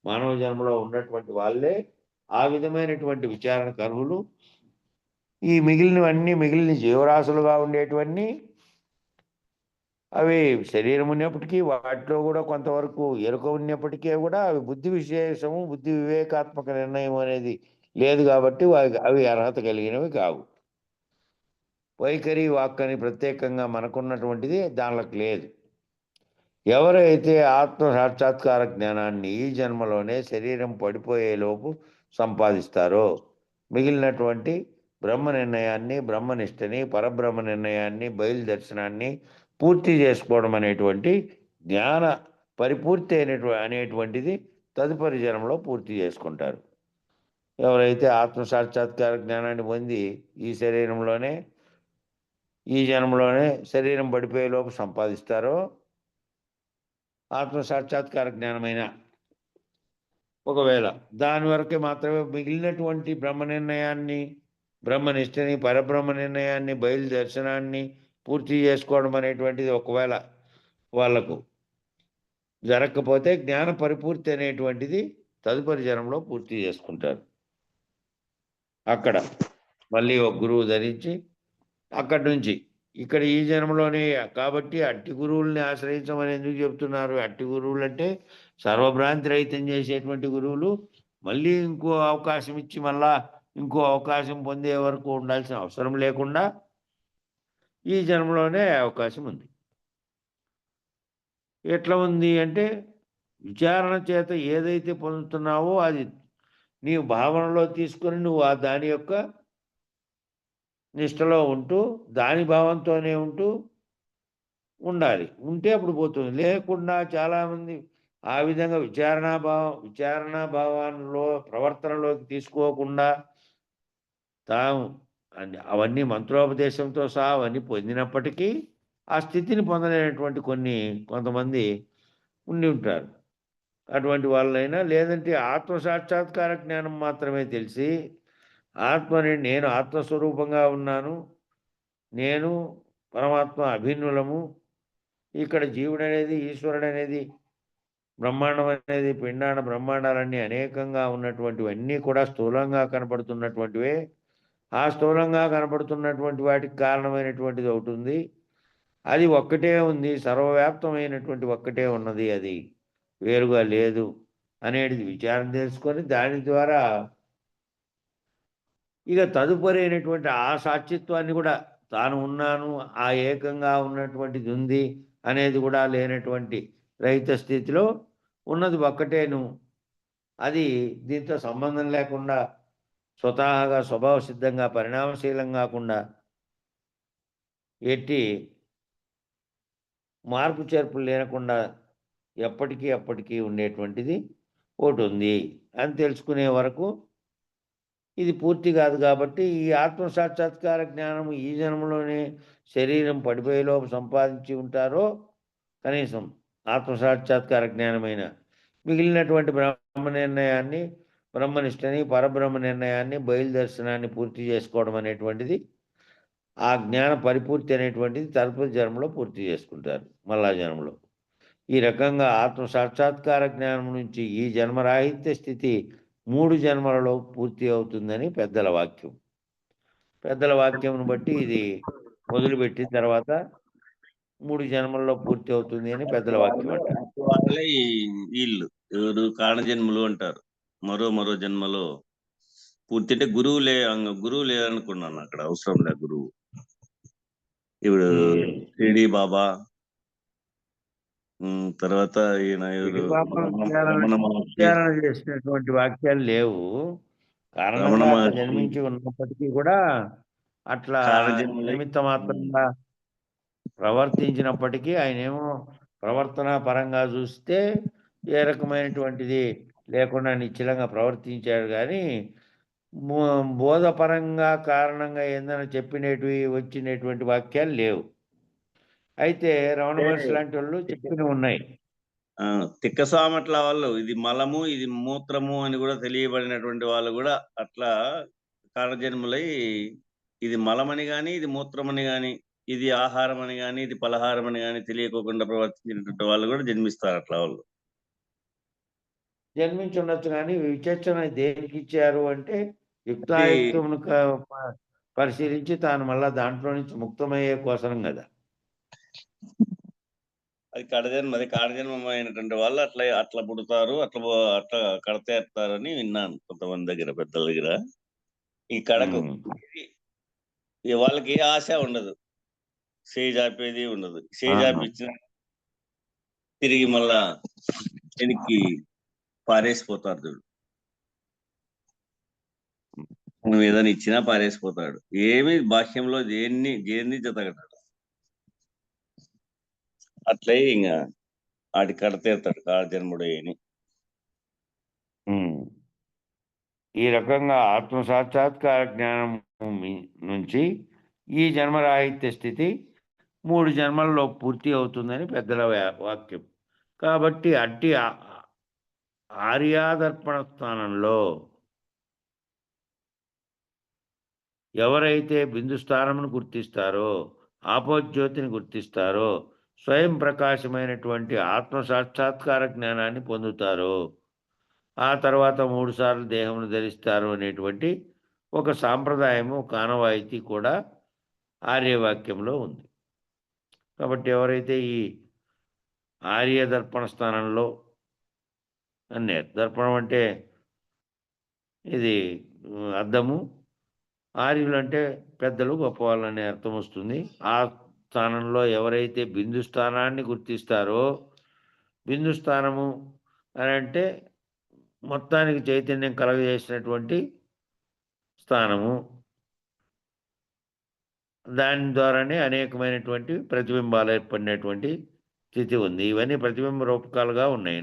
మానవ జన్మలో ఉన్నటువంటి వాళ్ళే ఆ విధమైనటువంటి విచారణకు అర్హులు. ఈ మిగిలిన జీవరాశులుగా ఉండేటివన్నీ అవి శరీరం ఉన్నప్పటికీ, వాటిలో కూడా కొంతవరకు ఎరుక ఉన్నప్పటికీ కూడా అవి బుద్ధి వివేకాత్మక నిర్ణయం అనేది లేదు కాబట్టి అవి అర్హత కలిగినవి కావు. వైఖరి, వాక్కని ప్రత్యేకంగా మనకున్నటువంటిది దానిలోకి లేదు. ఎవరైతే ఆత్మ సాక్షాత్కార జ్ఞానాన్ని ఈ జన్మలోనే శరీరం పడిపోయేలోపు సంపాదిస్తారో మిగిలినటువంటి బ్రహ్మ నిర్ణయాన్ని, బ్రహ్మనిష్టని, పరబ్రహ్మ నిర్ణయాన్ని, బయలుదర్శనాన్ని పూర్తి చేసుకోవడం అనేటువంటి జ్ఞాన పరిపూర్తి అనేటువంటిది తదుపరి జన్మలో పూర్తి చేసుకుంటారు. ఎవరైతే ఆత్మ సాక్షాత్కార జ్ఞానాన్ని పొంది ఈ శరీరంలోనే ఈ జన్మలోనే శరీరం పడిపోయేలోపు సంపాదిస్తారో ఆత్మ సాక్షాత్కార జ్ఞానమైన ఒకవేళ దాని వరకే మాత్రమే మిగిలినటువంటి బ్రహ్మ నిర్ణయాన్ని, బ్రహ్మనిష్టని, పరబ్రహ్మ నిర్ణయాన్ని, బయలు దర్శనాన్ని పూర్తి చేసుకోవడం అనేటువంటిది ఒకవేళ వాళ్లకు జరగకపోతే జ్ఞాన పరిపూర్తి అనేటువంటిది తదుపరి జన్మలో పూర్తి చేసుకుంటారు. అక్కడ మళ్ళీ ఒక గురువు ధరించి అక్కడి నుంచి ఇక్కడ ఈ జన్మలోనే కాబట్టి అట్టి గురువుల్ని ఆశ్రయించమని ఎందుకు చెప్తున్నారు? అట్టి గురువులు అంటే సర్వభ్రాంతి రహితం చేసేటువంటి గురువులు. మళ్ళీ ఇంకో అవకాశం ఇచ్చి మళ్ళా ఇంకో అవకాశం పొందే వరకు ఉండాల్సిన అవసరం లేకుండా ఈ జన్మలోనే అవకాశం ఉంది. ఎట్లా ఉంది అంటే విచారణ చేత ఏదైతే పొందుతున్నావో అది నీవు భావనలో తీసుకొని నువ్వు దాని యొక్క నిష్టలో ఉంటూ దాని భావంతోనే ఉంటూ ఉండాలి. ఉంటే అప్పుడు పోతుంది. లేకుండా చాలామంది ఆ విధంగా విచారణ భావంలో ప్రవర్తనలోకి తీసుకోకుండా తాము అవన్నీ మంత్రోపదేశంతో సహా అవన్నీ పొందినప్పటికీ ఆ స్థితిని పొందలేనటువంటి కొంతమంది ఉండి ఉంటారు. అటువంటి వాళ్ళైనా లేదంటే ఆత్మ సాక్షాత్కార జ్ఞానం మాత్రమే తెలిసి నేను ఆత్మస్వరూపంగా ఉన్నాను, నేను పరమాత్మ అభిన్నులము, ఇక్కడ జీవుడు అనేది, ఈశ్వరుడు అనేది, బ్రహ్మాండం అనేది, పిండాండ బ్రహ్మాండాలన్నీ అనేకంగా ఉన్నటువంటివన్నీ కూడా స్థూలంగా కనపడుతున్నటువంటివే. ఆ స్థూలంగా కనపడుతున్నటువంటి వాటికి కారణమైనటువంటిది ఒకటి ఉంది, అది ఒక్కటే ఉంది, సర్వవ్యాప్తమైనటువంటి ఒక్కటే ఉన్నది, అది వేరుగా లేదు అనేది విచారం తెలుసుకొని దాని ద్వారా ఇక తదుపరి అయినటువంటి ఆ సాక్షిత్వాన్ని కూడా తాను ఉన్నాను, ఆ ఏకంగా ఉన్నటువంటిది ఉంది అనేది కూడా లేనటువంటి రహిత స్థితిలో ఉన్నది ఒక్కటేను. అది దీంతో సంబంధం లేకుండా స్వతహాగా స్వభావ సిద్ధంగా పరిణామశీలం కాకుండా ఎట్టి మార్పు చేర్పులు లేకుండా ఎప్పటికీ ఉండేటువంటిది ఒకటి ఉంది అని తెలుసుకునే వరకు ఇది పూర్తి కాదు. కాబట్టి ఈ ఆత్మ సాక్షాత్కార జ్ఞానం ఈ జన్మలోనే శరీరం పడిపోయేలోపు సంపాదించి ఉంటారో కనీసం ఆత్మ సాక్షాత్కార జ్ఞానమైన మిగిలినటువంటి బ్రహ్మ నిర్ణయాన్ని, బ్రహ్మనిష్టని, పరబ్రహ్మ నిర్ణయాన్ని, బయలుదర్శనాన్ని పూర్తి చేసుకోవడం అనేటువంటిది ఆ జ్ఞాన పరిపూర్తి అనేటువంటిది తదుపరి జన్మలో పూర్తి చేసుకుంటారు. మళ్ళా జన్మలో ఈ రకంగా ఆత్మ సాక్షాత్కార జ్ఞానం నుంచి ఈ జన్మరాహిత్య స్థితి 3 జన్మలలో పూర్తి అవుతుందని పెద్దల వాక్యం. పెద్దల వాక్యంను బట్టి ఇది మొదలుపెట్టిన తర్వాత 3 జన్మల్లో పూర్తి అవుతుంది అని పెద్దల వాక్యం అంట. వాళ్ళే వీళ్ళు ఎవరు కారణజన్ములు అంటారు. మరో జన్మలో పూర్తి అంటే గురువు లేదనుకున్నాను. అక్కడ అవసరం లే గురువు. ఇప్పుడు షిరిడి బాబా, తర్వాత ఈయన ఎవరు విచారణ చేసినటువంటి వాక్యాలు లేవు. కారణంగా జన్మించి ఉన్నప్పటికీ కూడా అట్లా నిమిత్త మాత్రంగా ప్రవర్తించినప్పటికీ ఆయనేమో ప్రవర్తన పరంగా చూస్తే ఏ రకమైనటువంటిది లేకుండా నిశ్చలంగా ప్రవర్తించాడు. కానీ బోధపరంగా కారణంగా ఏందని చెప్పినవి వచ్చినటువంటి వాక్యాలు లేవు. అయితే రమణ మహర్షి లాంటి వాళ్ళు చెప్పినవి ఉన్నాయి. తిక్కస్వామట్ల వాళ్ళు ఇది మలము, ఇది మూత్రము అని కూడా తెలియబడినటువంటి వాళ్ళు కూడా అట్లా కారణజన్ములై ఇది మలమని గాని, ఇది మూత్రమని గాని, ఇది ఆహారం అని గాని, ఇది పలహారం అని గాని తెలియకోకుండా ప్రవర్తించినటువంటి వాళ్ళు కూడా జన్మిస్తారు. అట్లా వాళ్ళు జన్మించి ఉండొచ్చు. కానీ విచక్షణ దేనికి ఇచ్చారు అంటే యుక్తాయుక్తమును పరిశీలించి తాను మళ్ళా దాంట్లో నుంచి ముక్తమయ్యే కోసరం కదా. అది కారణజన్మైనటువంటి వాళ్ళు అట్లా పుడతారు, అట్లా కడతేస్తారని విన్నాను కొంతమంది దగ్గర, పెద్దల దగ్గర. ఈ కడకు వాళ్ళకి ఏ ఆశ ఉండదు, చేజాపేది ఉండదు. చేజాపిచ్చిన తిరిగి మళ్ళా వెనక్కి పారేసిపోతారు. చూడు, నువ్వు ఏదైనా ఇచ్చినా పారేసిపోతాడు. ఏమి బాహ్యంలో దేన్ని జతగటాడు. అట్లే ఇంకా ఆడి కడతేస్తాడు కాళజన్ముడు అని. ఈ రకంగా ఆత్మ సాక్షాత్కార జ్ఞానం నుంచి ఈ జన్మరాహిత్య స్థితి 3 జన్మల్లో పూర్తి అవుతుందని పెద్దల వాక్యం. కాబట్టి అట్టి ఆర్యాదర్పణ స్థానంలో ఎవరైతే బిందు స్థానమును గుర్తిస్తారో, ఆపోజ్యోతిని గుర్తిస్తారో, స్వయం ప్రకాశమైనటువంటి ఆత్మ సాక్షాత్కార జ్ఞానాన్ని పొందుతారో, ఆ తర్వాత 3 సార్లు దేహమును ధరిస్తారు అనేటువంటి ఒక సాంప్రదాయము, ఒక ఆనవాయితీ కూడా ఆర్యవాక్యంలో ఉంది. కాబట్టి ఎవరైతే ఈ ఆర్య దర్పణ స్థానంలో అన్నారు, దర్పణం అంటే ఇది అద్దము, ఆర్యులు అంటే పెద్దలు, గొప్పవాళ్ళు అనే అర్థం వస్తుంది. ఆ స్థానంలో ఎవరైతే బిందు స్థానాన్ని గుర్తిస్తారో, బిందు స్థానము అని అంటే మొత్తానికి చైతన్యం కలగజేసినటువంటి స్థానము, దాని ద్వారానే అనేకమైనటువంటి ప్రతిబింబాలు ఏర్పడినటువంటి స్థితి ఉంది. ఇవన్నీ ప్రతిబింబ రూపకాలుగా ఉన్నాయి.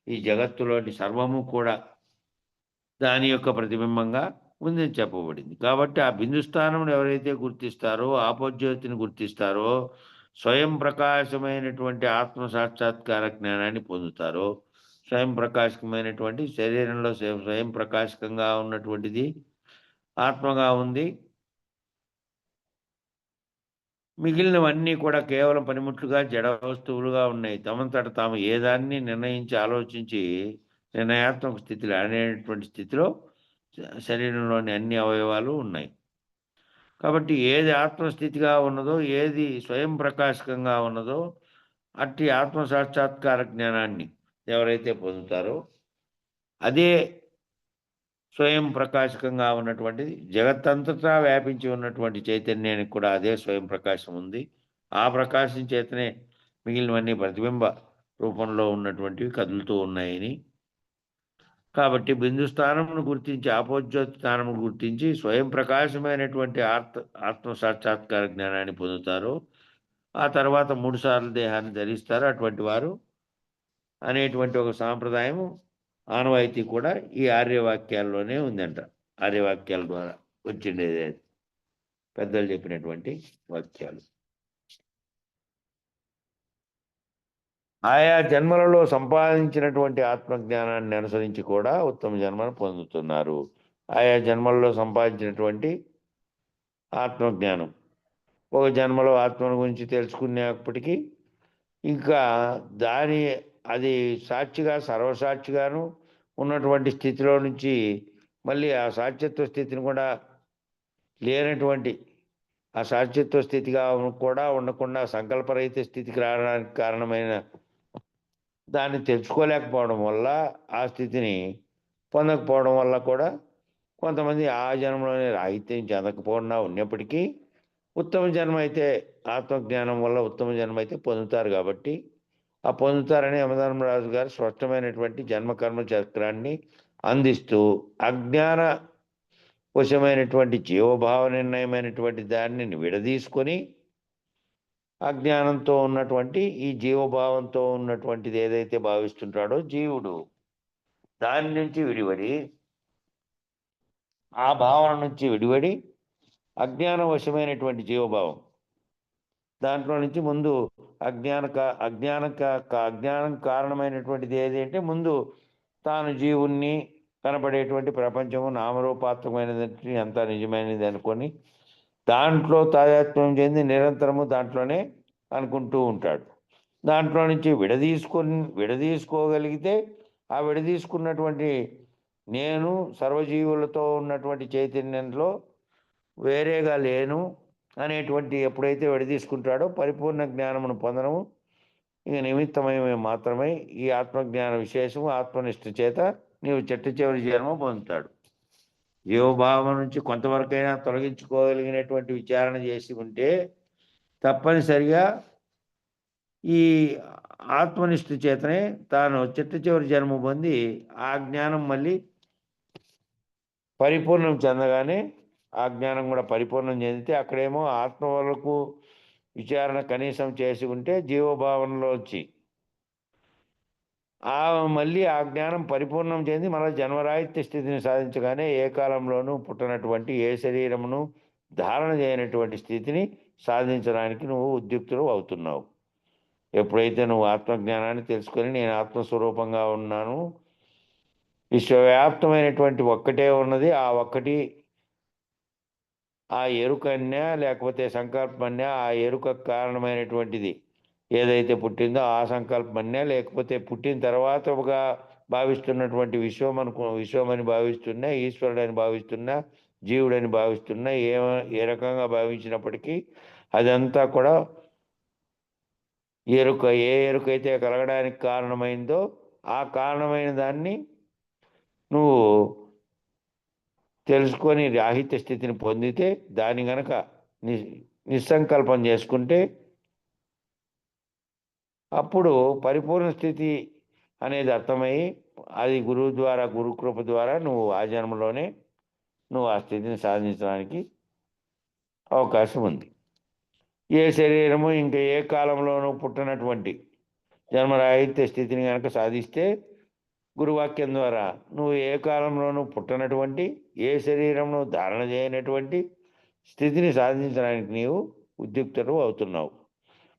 ఈ జగత్తులోని సర్వము కూడా దాని యొక్క ప్రతిబింబంగా ఉందని చెప్పబడింది. కాబట్టి ఆ బిందు స్థానం ఎవరైతే గుర్తిస్తారో, ఆపోజ్యోతిని గుర్తిస్తారో, స్వయం ప్రకాశమైనటువంటి ఆత్మ సాక్షాత్కార జ్ఞానాన్ని పొందుతారో, స్వయం ప్రకాశకమైనటువంటి శరీరంలో స్వయం ప్రకాశకంగా ఉన్నటువంటిది ఆత్మగా ఉంది. మిగిలినవన్నీ కూడా కేవలం పనిముట్లుగా, జడ వస్తువులుగా ఉన్నాయి. తమంతట తాము ఏదాన్ని నిర్ణయించి, ఆలోచించి నిర్ణయాత్మక స్థితిలో అనేటువంటి స్థితిలో శరీరంలోని అన్ని అవయవాలు ఉన్నాయి. కాబట్టి ఏది ఆత్మస్థితిగా ఉన్నదో, ఏది స్వయం ప్రకాశకంగా ఉన్నదో, అట్టి ఆత్మ సాక్షాత్కార జ్ఞానాన్ని ఎవరైతే పొందుతారో, అదే స్వయం ప్రకాశకంగా ఉన్నటువంటిది. జగత్తంతటా వ్యాపించి ఉన్నటువంటి చైతన్యానికి కూడా అదే స్వయం ప్రకాశం ఉంది. ఆ ప్రకాశం చేతనే మిగిలినవన్నీ ప్రతిబింబ రూపంలో ఉన్నటువంటివి కదులుతూ ఉన్నాయని. కాబట్టి బిందు స్థానమును గుర్తించి, ఆపోజ్యోతి స్థానమును గుర్తించి స్వయం ప్రకాశమైనటువంటి ఆత్మ సాక్షాత్కార జ్ఞానాన్ని పొందుతారు. ఆ తర్వాత 3 సార్లు దేహాన్ని ధరిస్తారు. అటువంటి వారు అనేటువంటి ఒక సాంప్రదాయము, ఆనవాయితీ కూడా ఈ ఆర్యవాక్యాల్లోనే ఉందంట. ఆర్యవాక్యాల ద్వారా వచ్చిండేది పెద్దలు చెప్పినటువంటి వాక్యాలు. ఆయా జన్మలలో సంపాదించినటువంటి ఆత్మజ్ఞానాన్ని అనుసరించి కూడా ఉత్తమ జన్మను పొందుతున్నారు. ఆయా జన్మలలో సంపాదించినటువంటి ఆత్మజ్ఞానం, ఒక జన్మలో ఆత్మను గురించి తెలుసుకునేప్పటికీ ఇంకా అది సాక్షిగా, సర్వసాక్షిగాను ఉన్నటువంటి స్థితిలో నుంచి మళ్ళీ ఆ సాక్షిత్వ స్థితిని కూడా లేనటువంటి ఆ సాక్షిత్వ స్థితిగా కూడా ఉండకుండా సంకల్పరహిత స్థితికి రావడానికి కారణమైన దాన్ని తెలుసుకోలేకపోవడం వల్ల, ఆ స్థితిని పొందకపోవడం వల్ల కూడా కొంతమంది ఆ జన్మలోనే రాహిత్యం చెందకపోకుండా ఉన్నప్పటికీ ఉత్తమ జన్మ అయితే, ఆత్మజ్ఞానం వల్ల ఉత్తమ జన్మ అయితే పొందుతారు. కాబట్టి ఆ పొందుతారని యమధర్మరాజు గారు స్పష్టమైనటువంటి జన్మకర్మ చక్రాన్ని అందిస్తూ, అజ్ఞాన వశమైనటువంటి జీవభావ నిర్ణయమైనటువంటి దాన్ని విడదీసుకొని, అజ్ఞానంతో ఉన్నటువంటి ఈ జీవభావంతో ఉన్నటువంటిది ఏదైతే భావిస్తుంటాడో జీవుడు, దాని నుంచి విడివడి, ఆ భావన నుంచి విడివడి అజ్ఞాన వశమైనటువంటి జీవభావం, దాంట్లో నుంచి ముందు అజ్ఞానం కారణమైనటువంటిది ఏది అంటే, ముందు తాను జీవుణ్ణి, కనపడేటువంటి ప్రపంచము నామరూపాత్మకమైనది, అంతా నిజమైనది అనుకొని దాంట్లో తాదాత్మ్యం చెంది నిరంతరము దాంట్లోనే అనుకుంటూ ఉంటాడు. దాంట్లో నుంచి విడదీసుకోగలిగితే ఆ విడదీసుకున్నటువంటి నేను సర్వజీవులతో ఉన్నటువంటి చైతన్యంలో వేరేగా లేను అనేటువంటి ఎప్పుడైతే విడదీసుకుంటాడో పరిపూర్ణ జ్ఞానమును పొందడము ఇక నిమిత్తమై మాత్రమే ఈ ఆత్మజ్ఞాన విశేషము, ఆత్మనిష్ట చేత నీవు చిట్ట జన్మ పొందుతాడు. జీవభావం నుంచి కొంతవరకైనా తొలగించుకోగలిగినటువంటి విచారణ చేసి ఉంటే తప్పనిసరిగా ఈ ఆత్మనిష్ట చేతనే తాను చిట్ట జన్మ పొంది ఆ జ్ఞానం మళ్ళీ పరిపూర్ణం చెందగానే, ఆ జ్ఞానం కూడా పరిపూర్ణం చెందితే అక్కడేమో ఆత్మ వరకు విచారణ కనీసం చేసి ఉంటే జీవభావనలో వచ్చి మళ్ళీ ఆ జ్ఞానం పరిపూర్ణం చెంది మళ్ళీ జన్మరాహిత్య స్థితిని సాధించగానే ఏ కాలంలోనూ పుట్టనటువంటి ఏ శరీరమును ధారణ చేయనటువంటి స్థితిని సాధించడానికి నువ్వు ఉద్యుక్తులు అవుతున్నావు. ఎప్పుడైతే నువ్వు ఆత్మజ్ఞానాన్ని తెలుసుకొని నేను ఆత్మస్వరూపంగా ఉన్నాను, విశ్వవ్యాప్తమైనటువంటి ఒక్కటే ఉన్నది, ఆ ఒక్కటి ఆ ఎరుకన్యా లేకపోతే సంకల్పన్యా, ఆ ఎరుక కారణమైనటువంటిది ఏదైతే పుట్టిందో ఆ సంకల్పన్యా, లేకపోతే పుట్టిన తర్వాత భావిస్తున్నటువంటి విశ్వమని భావిస్తున్నా, ఈశ్వరుడని భావిస్తున్నా, జీవుడని భావిస్తున్నా, ఏ రకంగా భావించినప్పటికీ అదంతా కూడా ఎరుక. ఏ ఎరుకైతే కలగడానికి కారణమైందో ఆ కారణమైన దాన్ని నువ్వు తెలుసుకొని రాహిత్య స్థితిని పొందితే, దాన్ని గనక నిస్సంకల్పం చేసుకుంటే అప్పుడు పరిపూర్ణ స్థితి అనేది అర్థమై అది గురువు ద్వారా, గురుకృప ద్వారా నువ్వు ఆ జన్మలోనే నువ్వు ఆ స్థితిని సాధించడానికి అవకాశం ఉంది. ఏ శరీరము ఇంకా ఏ కాలంలోనూ పుట్టనటువంటి జన్మరాహిత్య స్థితిని కనుక సాధిస్తే, గురువాక్యం ద్వారా నువ్వు ఏ కాలంలోనూ పుట్టనటువంటి ఏ శరీరంను ధారణ చేయనటువంటి స్థితిని సాధించడానికి నీవు ఉద్యుక్తుడు అవుతున్నావు.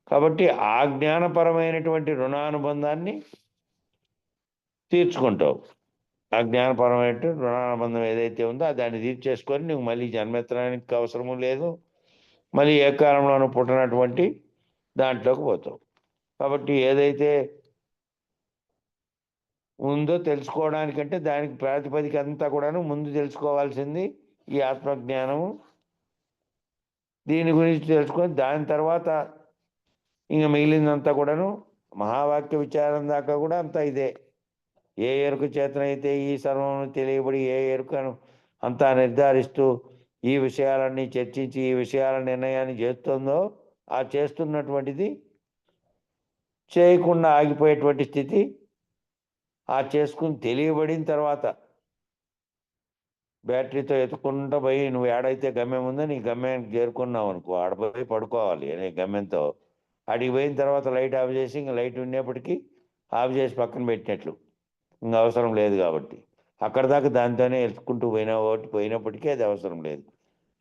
కాబట్టి ఆ జ్ఞానపరమైనటువంటి రుణానుబంధాన్ని తీర్చుకుంటావు. ఆ జ్ఞానపరమైనటువంటి రుణానుబంధం ఏదైతే ఉందో దాన్ని తీర్చేసుకొని నువ్వు మళ్ళీ జన్మెత్తడానికి అవసరము లేదు, మళ్ళీ ఏ కాలంలోనూ పుట్టినటువంటి దాంట్లోకి పోతావు. కాబట్టి ఏదైతే ఉందో తెలుసుకోవడానికంటే దానికి ప్రాతిపదిక అంతా కూడాను ముందు తెలుసుకోవాల్సింది ఈ ఆత్మజ్ఞానము. దీని గురించి తెలుసుకొని దాని తర్వాత ఇంకా మిగిలిందంతా కూడాను మహావాక్య విచారం దాకా కూడా అంతా ఇదే. ఏ ఎరుక చేతనైతే ఈ సర్వమును తెలియబడి ఏ ఎరుకను అంతా నిర్ధారిస్తూ ఈ విషయాలన్నీ చర్చించి ఈ విషయాల నిర్ణయాన్ని చేస్తుందో, ఆ చేస్తున్నటువంటిది చేయకుండా ఆగిపోయేటువంటి స్థితి, ఆ చేసుకుని తెలియబడిన తర్వాత బ్యాటరీతో ఎత్తుకుంటూ పోయి నువ్వు ఏడైతే గమ్యం ఉందో నీ గమ్యానికి చేరుకున్నావు అనుకో, ఆడపోయి పడుకోవాలి అనే గమ్యంతో. అడిగి పోయిన తర్వాత లైట్ ఆఫ్ చేసి ఇంకా లైట్ ఉండేప్పటికీ ఆఫ్ చేసి పక్కన పెట్టినట్లు, ఇంకా అవసరం లేదు కాబట్టి అక్కడ దాకా దాంతోనే ఎత్తుకుంటూ పోయినప్పటికీ అది అవసరం లేదు.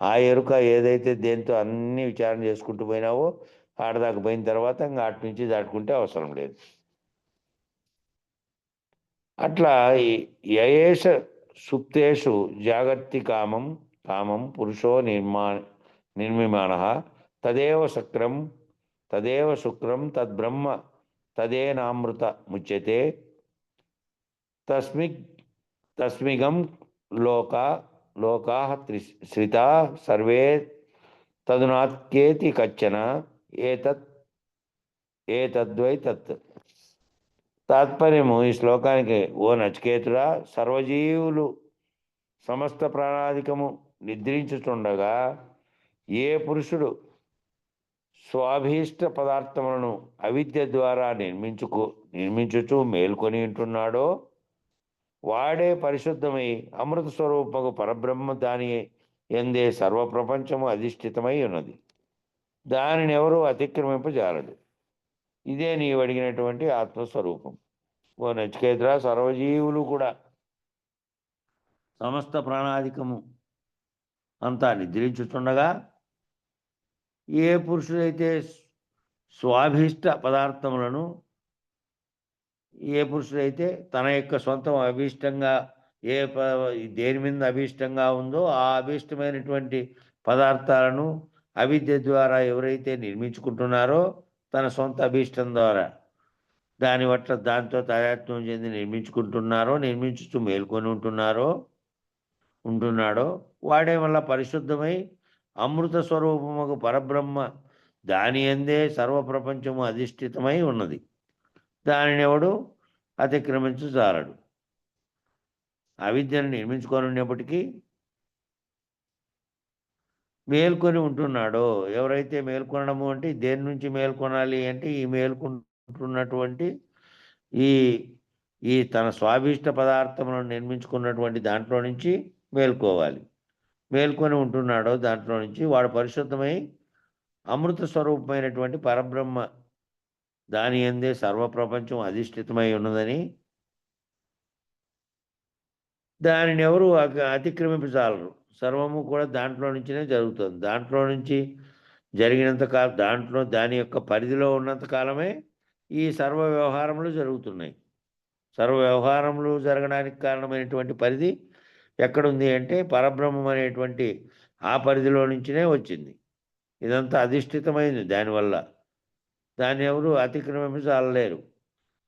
ఆ ఎరుక ఏదైతే దేంతో అన్ని విచారణ చేసుకుంటూ పోయినావో ఆడదాకా పోయిన తర్వాత ఇంకా అటు నుంచి దాటుకుంటే అవసరం లేదు. అట్లా యయేష సుప్తేషు జాగర్తి కామం పురుషో నిర్మిమాణ తదేవ శుక్రం తద్బ్రహ్మ తదేనామృత ముచ్యతే తస్మిగం లోకా శ్రితా సర్వే తదునాత్యేతి కచ్చన ఏతద్వై తత్. తాత్పర్యము ఈ శ్లోకానికి, ఓ నచికేతుడా, సర్వజీవులు సమస్త ప్రాణాధికము నిద్రించుతుండగా ఏ పురుషుడు స్వాభీష్ట పదార్థములను అవిద్య ద్వారా నిర్మించుచు మేల్కొని ఉంటున్నాడో వాడే పరిశుద్ధమై అమృత స్వరూపము పరబ్రహ్మ దాని ఎందే సర్వప్రపంచము అధిష్ఠితమై ఉన్నది. దానిని ఎవరు అతిక్రమింపజాలడు. ఇదే నీవు అడిగినటువంటి ఆత్మస్వరూపం. ఓ నచికేతుడా, సర్వజీవులు కూడా సమస్త ప్రాణాధికము అంతా నిద్రించుతుండగా ఏ పురుషుడైతే స్వాభీష్ట పదార్థములను, ఏ పురుషుడైతే తన యొక్క సొంతం అభీష్టంగా దేని మీద అభీష్టంగా ఉందో ఆ అభీష్టమైనటువంటి పదార్థాలను అవిద్య ద్వారా ఎవరైతే నిర్మించుకుంటున్నారో, తన సొంత అభీష్టం ద్వారా దాంతో తాదాత్మ్యం చెంది నిర్మించుతూ మేల్కొని ఉంటున్నాడో వాడే వల్ల పరిశుద్ధమై అమృత స్వరూపముకు పరబ్రహ్మ దాని ఎందే సర్వప్రపంచము అధిష్ఠితమై ఉన్నది. దానిని ఎవడు అతిక్రమించజాలడు. అవిద్యను నిర్మించుకొని ఉన్నప్పటికీ మేల్కొని ఉంటున్నాడో, ఎవరైతే మేల్కొనడము అంటే దేని నుంచి మేల్కొనాలి అంటే ఈ మేల్కొంటున్నటువంటి ఈ తన స్వాభీష్ట పదార్థములను నిర్మించుకున్నటువంటి దాంట్లో నుంచి మేల్కోవాలి. మేల్కొని ఉంటున్నాడో దాంట్లో నుంచి వాడు పరిశుద్ధమై అమృత స్వరూపమైనటువంటి పరబ్రహ్మ దాని యందే సర్వప్రపంచం అధిష్ఠితమై ఉన్నదని దానిని ఎవరు అతిక్రమింపజాలరు. సర్వము కూడా దాంట్లో నుంచినే జరుగుతుంది. దాంట్లో నుంచి జరిగినంత కాలం, దాంట్లో దాని యొక్క పరిధిలో ఉన్నంత కాలమే ఈ సర్వ వ్యవహారములు జరుగుతున్నాయి. సర్వ వ్యవహారములు జరగడానికి కారణమైనటువంటి పరిధి ఎక్కడుంది అంటే పరబ్రహ్మం అనేటువంటి ఆ పరిధిలో నుంచినే వచ్చింది. ఇదంతా అధిష్ఠితమైంది దానివల్ల. దాన్ని ఎవరు అతిక్రమింపజాలలేరు.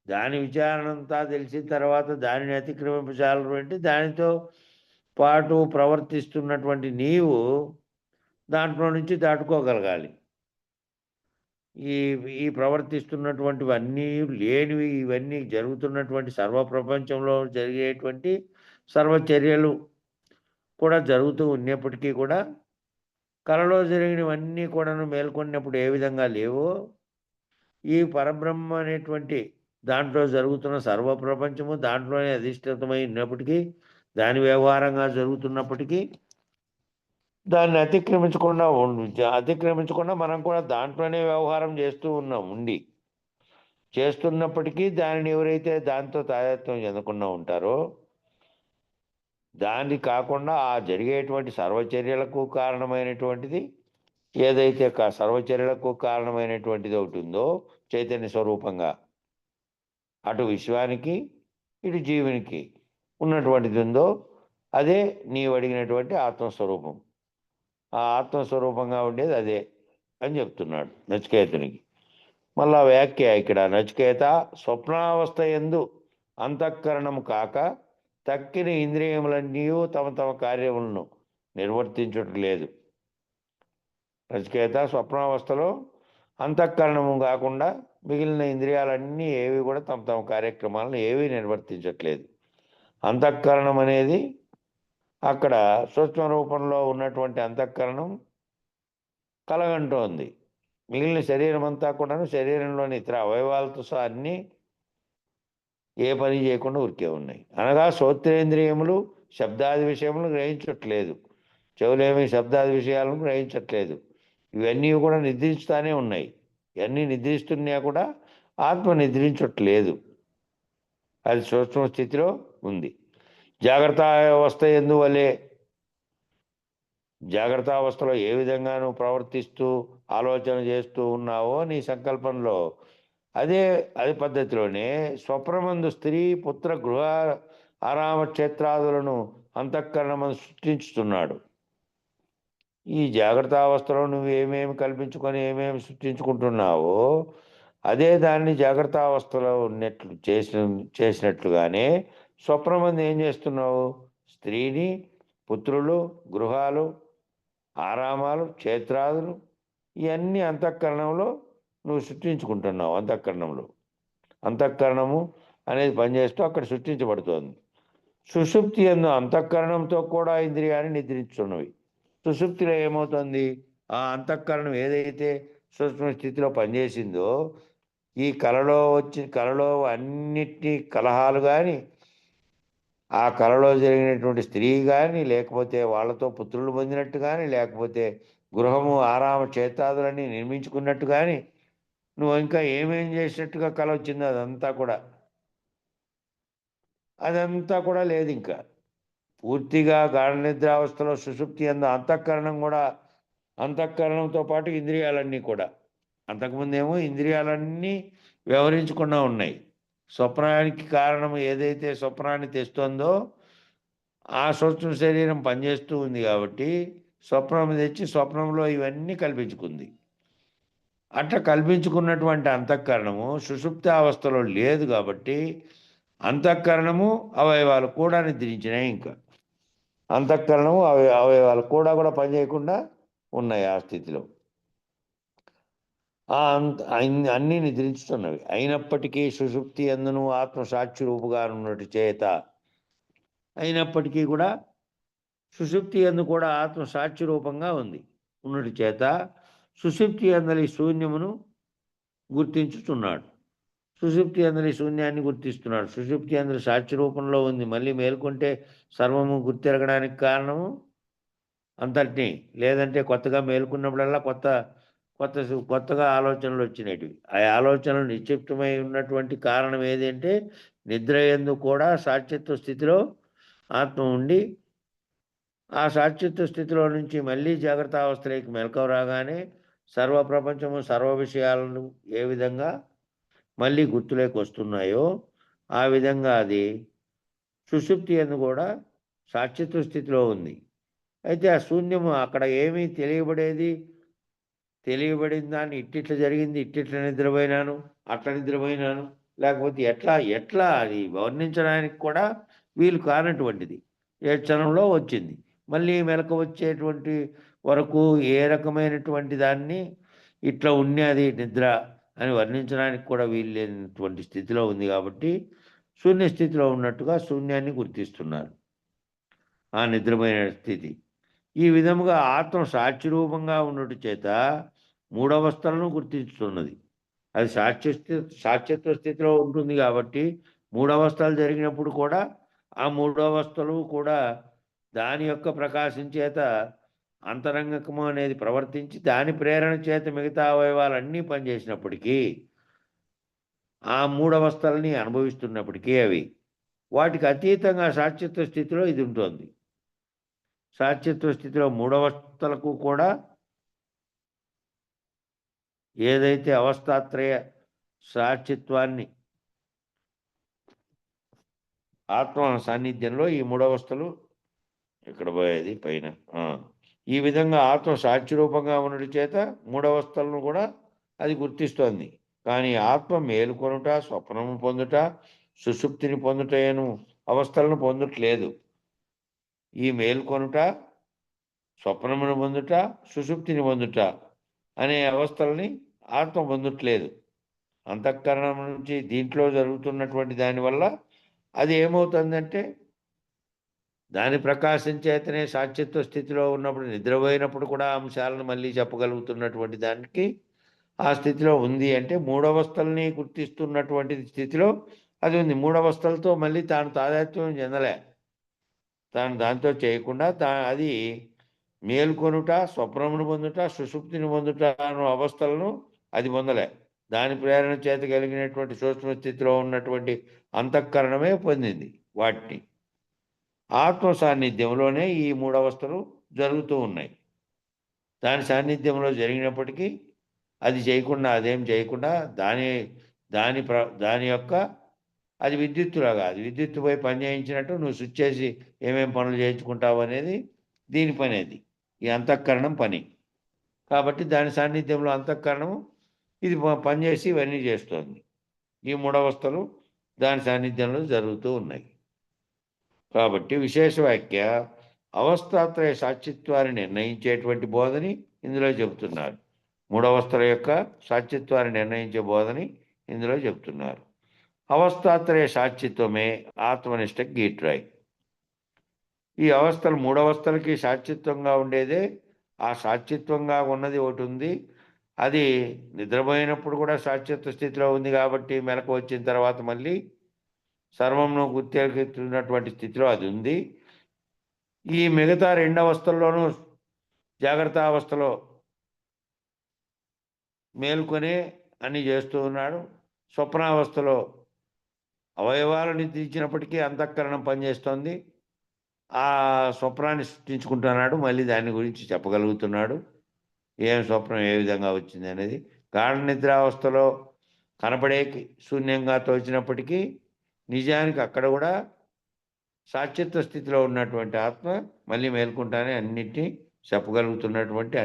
దాని విచారణ అంతా తెలిసిన తర్వాత దానిని అతిక్రమింపజాలరు అంటే దానితో పాటు ప్రవర్తిస్తున్నటువంటి నీవు దాంట్లో నుంచి దాటుకోగలగాలి. ఈ ఈ ప్రవర్తిస్తున్నటువంటివన్నీ లేనివి, ఇవన్నీ జరుగుతున్నటువంటి సర్వప్రపంచంలో జరిగేటువంటి సర్వచర్యలు కూడా జరుగుతూ ఉన్నప్పటికీ కూడా కలలో జరిగినవన్నీ కూడాను మేల్కొన్నప్పుడు ఏ విధంగా లేవో ఈ పరబ్రహ్మ అనేటువంటి దాంట్లో జరుగుతున్న సర్వప్రపంచము దాంట్లోనే అధిష్ఠితమై ఉన్నప్పటికీ, దాని వ్యవహారంగా జరుగుతున్నప్పటికీ దాన్ని అతిక్రమించకుండా మనం కూడా దాంట్లోనే వ్యవహారం చేస్తూ ఉన్నాం. చేస్తున్నప్పటికీ దానిని ఎవరైతే దాంతో తాదాత్మ్యం చెందకుండా ఉంటారో, దాన్ని కాకుండా ఆ జరిగేటువంటి సర్వచర్యలకు కారణమైనటువంటిది ఏదైతే సర్వచర్యలకు కారణమైనటువంటిది ఒకటి ఉందో చైతన్య స్వరూపంగా, అటు విశ్వానికి ఇటు జీవునికి ఉన్నటువంటిది ఉందో అదే నీవు అడిగినటువంటి ఆత్మస్వరూపం. ఆ ఆత్మస్వరూపంగా ఉండేది అదే అని చెప్తున్నాడు నచికేతునికి. మళ్ళా వ్యాఖ్య ఇక్కడ, నచికేత స్వప్నావస్థ యందు అంతఃకరణము కాక తక్కిన ఇంద్రియములన్నీ తమ తమ కార్యములను నిర్వర్తించట్లేదు. నచికేత స్వప్నావస్థలో అంతఃకరణము కాకుండా మిగిలిన ఇంద్రియాలన్నీ ఏవి కూడా తమ తమ కార్యక్రమాలను ఏవి నిర్వర్తించట్లేదు. అంతఃకరణం అనేది అక్కడ సూక్ష్మ రూపంలో ఉన్నటువంటి అంతఃకరణం కలగంటోంది. మిగిలిన శరీరం అంతా కూడాను శరీరంలోని ఇతర అవయవాలతో సహా అన్నీ ఏ పని చేయకుండా ఉరికే ఉన్నాయి. అనగా శ్రోత్రేంద్రియములు శబ్దాది విషయములు గ్రహించట్లేదు. చెవులేమి శబ్దాది విషయాలను గ్రహించట్లేదు. ఇవన్నీ కూడా నిద్రిస్తూనే ఉన్నాయి. ఇవన్నీ నిద్రిస్తున్నా కూడా ఆత్మ నిద్రించట్లేదు. అది సూక్ష్మ స్థితిలో ఉంది. జాగ్రత్త అవస్థ ఎందువలే, జాగ్రత్త అవస్థలో ఏ విధంగా నువ్వు ప్రవర్తిస్తూ ఆలోచన చేస్తూ ఉన్నావో నీ సంకల్పంలో అదే పద్ధతిలోనే స్వప్నమందు స్త్రీ పుత్ర గృహ ఆరామ క్షేత్రాదులను అంతఃకరణమందు సృష్టించుతున్నాడు. ఈ జాగ్రత్త అవస్థలో నువ్వు ఏమేమి కల్పించుకొని ఏమేమి సృష్టించుకుంటున్నావో అదే దాన్ని జాగ్రత్త అవస్థలో ఉన్నట్లు చేసినట్లుగానే స్వప్నమందు ఏం చేస్తున్నావు? స్త్రీని, పుత్రులు, గృహాలు, ఆరామాలు, క్షేత్రాదులు ఇవన్నీ అంతఃకరణంలో నువ్వు సృష్టించుకుంటున్నావు. అంతఃకరణము అనేది పనిచేస్తూ అక్కడ సృష్టించబడుతోంది. సుషుప్తి యందు అంతఃకరణంతో కూడా ఇంద్రియాన్ని నిద్రించుతున్నవి. సుషుప్తిలో ఏమవుతుంది? ఆ అంతఃకరణం ఏదైతే సూక్ష్మ స్థితిలో పనిచేసిందో ఈ కలలో అన్నిటి కలహాలు కానీ, ఆ కలలో జరిగినటువంటి స్త్రీ కానీ, లేకపోతే వాళ్ళతో పుత్రులు పొందినట్టు కానీ, లేకపోతే గృహము ఆరామ క్షేత్రాదులన్నీ నిర్మించుకున్నట్టు కానీ, నువ్వు ఇంకా ఏమేం చేసినట్టుగా కల వచ్చిందో అదంతా కూడా లేదు. ఇంకా పూర్తిగా గాఢ నిద్రావస్థలో సుషుప్తి యందు అంతఃకరణంతో పాటు ఇంద్రియాలన్నీ కూడా, అంతకుముందేమో ఇంద్రియాలన్నీ వ్యవహరించకుండా ఉన్నాయి. స్వప్నానికి కారణం ఏదైతే స్వప్నాన్ని తెస్తుందో ఆ సూక్ష్మ శరీరం పనిచేస్తూ ఉంది కాబట్టి స్వప్నం తెచ్చి స్వప్నంలో ఇవన్నీ కల్పించుకుంది. అట్లా కల్పించుకున్నటువంటి అంతఃకరణము సుషుప్తి అవస్థలో లేదు కాబట్టి అంతఃకరణము అవయవాలు కూడా నిద్రించినాయి. ఇంకా అంతఃకరణము అవయవాలు కూడా పనిచేయకుండా ఉన్నాయి ఆ స్థితిలో. అన్నీ నిద్రించుతున్నవి. అయినప్పటికీ సుషుప్తి యందును ఆత్మసాక్షి రూపుగా ఉన్నట్టు చేత, అయినప్పటికీ కూడా సుషుప్తి యందు కూడా ఆత్మసాక్షి రూపంగా ఉన్నట్టు చేత సుషుప్తి అందలి శూన్యమును గుర్తించుతున్నాడు. సుషుప్తి అందలి శూన్యాన్ని గుర్తిస్తున్నాడు. సుషుప్తి అందరి సాక్షి రూపంలో ఉంది. మళ్ళీ మేల్కొంటే సర్వము గుర్తిరగడానికి కారణము అంతటినీ, లేదంటే కొత్తగా మేల్కొన్నప్పుడల్లా కొత్త కొత్తగా ఆలోచనలు వచ్చినవి. ఆ ఆలోచనలు నిక్షిప్తమై ఉన్నటువంటి కారణం ఏది అంటే నిద్ర యందు కూడా సాక్షిత్వ స్థితిలో ఆత్మ ఉండి ఆ సాక్షిత్వ స్థితిలో నుంచి మళ్ళీ జాగ్రత్త అవస్థలోకి మెలకువ రాగానే సర్వ ప్రపంచము సర్వ విషయాలను ఏ విధంగా మళ్ళీ గుర్తులోకి వస్తున్నాయో ఆ విధంగా అది సుషుప్తి యందు కూడా సాక్షిత్వ స్థితిలో ఉంది. అయితే ఆ శూన్యము అక్కడ ఏమీ తెలియబడిన దాన్ని ఇట్టిట్లా జరిగింది, ఇట్టిట్లా నిద్రపోయినాను, అట్లా నిద్రపోయినాను, లేకపోతే ఎట్లా అది వర్ణించడానికి కూడా వీలు కానటువంటిది ఏ క్షణంలో వచ్చింది. మళ్ళీ మెలకు వచ్చేటువంటి వరకు ఏ రకమైనటువంటి దాన్ని ఇట్లా ఉన్నది నిద్ర అని వర్ణించడానికి కూడా వీలు లేనటువంటి స్థితిలో ఉంది. కాబట్టి శూన్య స్థితిలో ఉన్నట్టుగా శూన్యాన్ని గుర్తిస్తున్నారు, ఆ నిద్రపోయిన స్థితి. ఈ విధముగా ఆత్మ సాక్షిరూపంగా ఉన్నట్టు చేత మూడవస్థలను గుర్తిస్తున్నది. అది సాక్షిత్వ స్థితిలో ఉంటుంది కాబట్టి మూడవస్థలు జరిగినప్పుడు కూడా ఆ మూడవస్థలు కూడా దాని యొక్క ప్రకాశం చేత అంతరంగకము అనేది ప్రవర్తించి దాని ప్రేరణ చేత మిగతా అవయవాలన్నీ పనిచేసినప్పటికీ ఆ మూడవస్థలని అనుభవిస్తున్నప్పటికీ అవి వాటికి అతీతంగా సాక్షిత్వ స్థితిలో ఇది ఉంటుంది. సాక్షిత్వ స్థితిలో మూడవస్థలకు కూడా ఏదైతే అవస్థాత్రయ సాక్షిత్వాన్ని ఆత్మ సాన్నిధ్యంలో ఈ మూడవస్థలు ఇక్కడ పోయేది పైన ఈ విధంగా ఆత్మ సాక్షిరూపంగా ఉండడం చేత మూడవస్థలను కూడా అది గుర్తిస్తోంది. కానీ ఆత్మ మేలుకొనుట, స్వప్నము పొందుట, సుషుప్తిని పొందుటను అవస్థలను పొందట్లేదు. ఈ మేల్కొనుట, స్వప్నమును పొందుట, సుషుప్తిని పొందుట అనే అవస్థల్ని ఆత్మ పొందట్లేదు. అంతఃకరణం నుంచి దీంట్లో జరుగుతున్నటువంటి దానివల్ల అది ఏమవుతుందంటే దాని ప్రకాశం చేతనే సాక్షిత్వ స్థితిలో ఉన్నప్పుడు నిద్రపోయినప్పుడు కూడా అంశాలను మళ్ళీ చెప్పగలుగుతున్నటువంటి దానికి ఆ స్థితిలో ఉంది. అంటే మూడవస్థల్ని గుర్తిస్తున్నటువంటి స్థితిలో అది ఉంది. మూడవస్థలతో మళ్ళీ తాను తాదాత్మ్యం చెందలే. తాను దాంతో చేయకుండా అది మేల్కొనుట, స్వప్నమును పొందుట, సుషుప్తిని పొందుట అనే అవస్థలను అది పొందలే. దాని ప్రేరణ చేత కలిగినటువంటి సూక్ష్మ స్థితిలో ఉన్నటువంటి అంతఃకరణమే పొందింది వాటిని. ఆత్మ సాన్నిధ్యంలోనే ఈ మూడవస్థలు జరుగుతూ ఉన్నాయి. దాని సాన్నిధ్యంలో జరిగినప్పటికీ అది చేయకుండా, అదేం చేయకుండా దాని యొక్క అది విద్యుత్తులాగా, అది విద్యుత్తు పోయి పని చేయించినట్టు నువ్వు స్విచ్ చేసి ఏమేం పనులు చేయించుకుంటావు అనేది దీని పని. అది ఈ అంతఃకరణం పని. కాబట్టి దాని సాన్నిధ్యంలో అంతఃకరణము ఇది పనిచేసి ఇవన్నీ చేస్తోంది. ఈ మూడవస్థలు దాని సాన్నిధ్యంలో జరుగుతూ ఉన్నాయి. కాబట్టి విశేష వాక్య అవస్థాత్రయ సాక్షిత్వాన్ని నిర్ణయించేటువంటి బోధని ఇందులో చెబుతున్నారు. మూడవస్థల యొక్క సాక్షిత్వాన్ని నిర్ణయించే బోధని ఇందులో చెబుతున్నారు. అవస్థాత్రయ సాక్షిత్వమే ఆత్మనిష్టకి గీట్రాయి. ఈ అవస్థలు మూడవస్థలకి సాక్షిత్వంగా ఉండేదే. ఆ సాక్షిత్వంగా ఉన్నది ఒకటి ఉంది. అది నిద్రపోయినప్పుడు కూడా సాక్షిత్వ స్థితిలో ఉంది కాబట్టి మెలకు వచ్చిన తర్వాత మళ్ళీ సర్వంను గుర్తెరుగుతున్నటువంటి స్థితిలో అది ఉంది. ఈ మిగతా రెండు అవస్థల్లోనూ జాగ్రత్త అవస్థలో మేల్కొనే అన్ని చేస్తూ ఉన్నాడు. స్వప్నావస్థలో అవయవాలను నిద్రించినప్పటికీ అంతఃకరణం పనిచేస్తోంది. ఆ స్వప్నాన్ని సృష్టించుకుంటున్నాడు. మళ్ళీ దాని గురించి చెప్పగలుగుతున్నాడు. ఏం స్వప్నం ఏ విధంగా వచ్చింది అనేది. గాఢ నిద్రావస్థలో కనపడే శూన్యంగా తోచినప్పటికీ నిజానికి అక్కడ కూడా సాక్షిత్వ స్థితిలో ఉన్నటువంటి ఆత్మ మళ్ళీ మేల్కొంటానే అన్నిటినీ చెప్పగలుగుతున్నటువంటి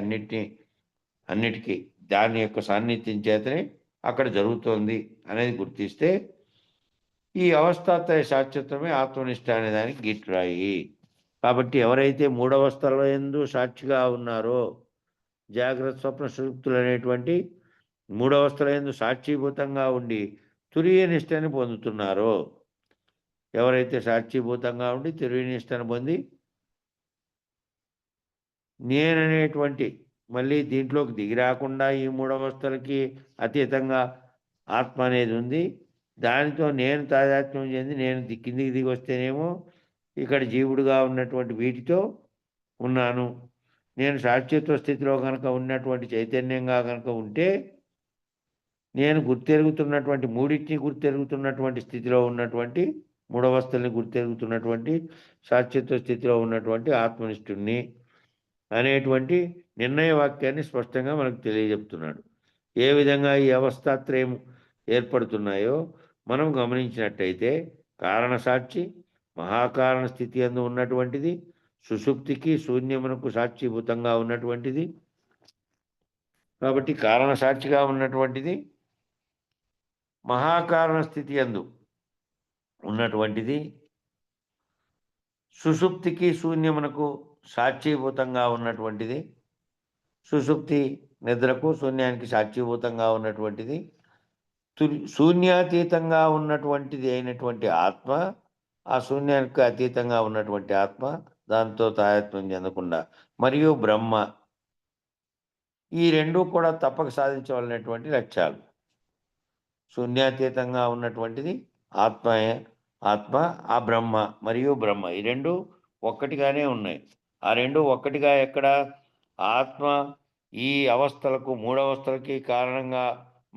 అన్నిటికీ దాని యొక్క సాన్నిధ్యం చేతనే అక్కడ జరుగుతోంది అనేది గుర్తిస్తే ఈ అవస్థాత్రయ సాక్షిత్వమే ఆత్మనిష్ట అనే దానికి గిట్టురాయి. కాబట్టి ఎవరైతే మూడవస్థల యందు సాక్షిగా ఉన్నారో, జాగ్రత్త, స్వప్న, సుషుప్తులు అనేటువంటి మూడవస్థల యందు సాక్షిభూతంగా ఉండి తురీయ నిష్టని పొందుతున్నారో, ఎవరైతే సాక్షిభూతంగా ఉండి తురీయ నిష్టను పొంది నేననేటువంటి మళ్ళీ దీంట్లోకి దిగి రాకుండా ఈ మూడవస్థలకి అతీతంగా ఆత్మ అనేది ఉంది. దానితో నేను తాదాత్మ్యం చెంది నేను కిందికి దిగి వస్తేనేమో ఇక్కడ జీవుడుగా ఉన్నటువంటి వీటితో ఉన్నాను. నేను సాక్షిత్వ స్థితిలో కనుక ఉన్నటువంటి చైతన్యంగా కనుక ఉంటే నేను గుర్తెరుగుతున్నటువంటి మూడింటిని గుర్తెరుగుతున్నటువంటి స్థితిలో ఉన్నటువంటి మూడవస్థల్ని గుర్తెరుగుతున్నటువంటి సాక్షిత్వ స్థితిలో ఉన్నటువంటి ఆత్మనిష్ఠుణ్ణి అనేటువంటి నిర్ణయ వాక్యాన్ని స్పష్టంగా మనకు తెలియజెప్తున్నాడు. ఏ విధంగా ఈ అవస్థాత్రయం ఏర్పడుతున్నాయో మనం గమనించినట్టయితే కారణ సాక్షి మహాకారణ స్థితి అందు ఉన్నటువంటిది, సుషుప్తికి శూన్యమునకు సాక్షిభూతంగా ఉన్నటువంటిది. కాబట్టి కారణ సాక్షిగా ఉన్నటువంటిది, మహాకారణ స్థితి అందు ఉన్నటువంటిది, సుషుప్తికి శూన్యమునకు సాక్షిభూతంగా ఉన్నటువంటిది, సుషుప్తి నిద్రకు శూన్యానికి సాక్షిభూతంగా ఉన్నటువంటిది, శూన్యాతీతంగా ఉన్నటువంటిది అయినటువంటి ఆత్మ, ఆ శూన్యానికి అతీతంగా ఉన్నటువంటి ఆత్మ, దాంతో తాయత్వం చెందకుండా, మరియు బ్రహ్మ. ఈ రెండూ కూడా తప్పక సాధించవలసినటువంటి లక్ష్యాలు. శూన్యాతీతంగా ఉన్నటువంటిది ఆత్మ, ఆ బ్రహ్మ మరియు బ్రహ్మ, ఈ రెండు ఒక్కటిగానే ఉన్నాయి. ఆ రెండు ఒక్కటిగా ఎక్కడ? ఆత్మ ఈ అవస్థలకు, మూడవస్థలకి కారణంగా,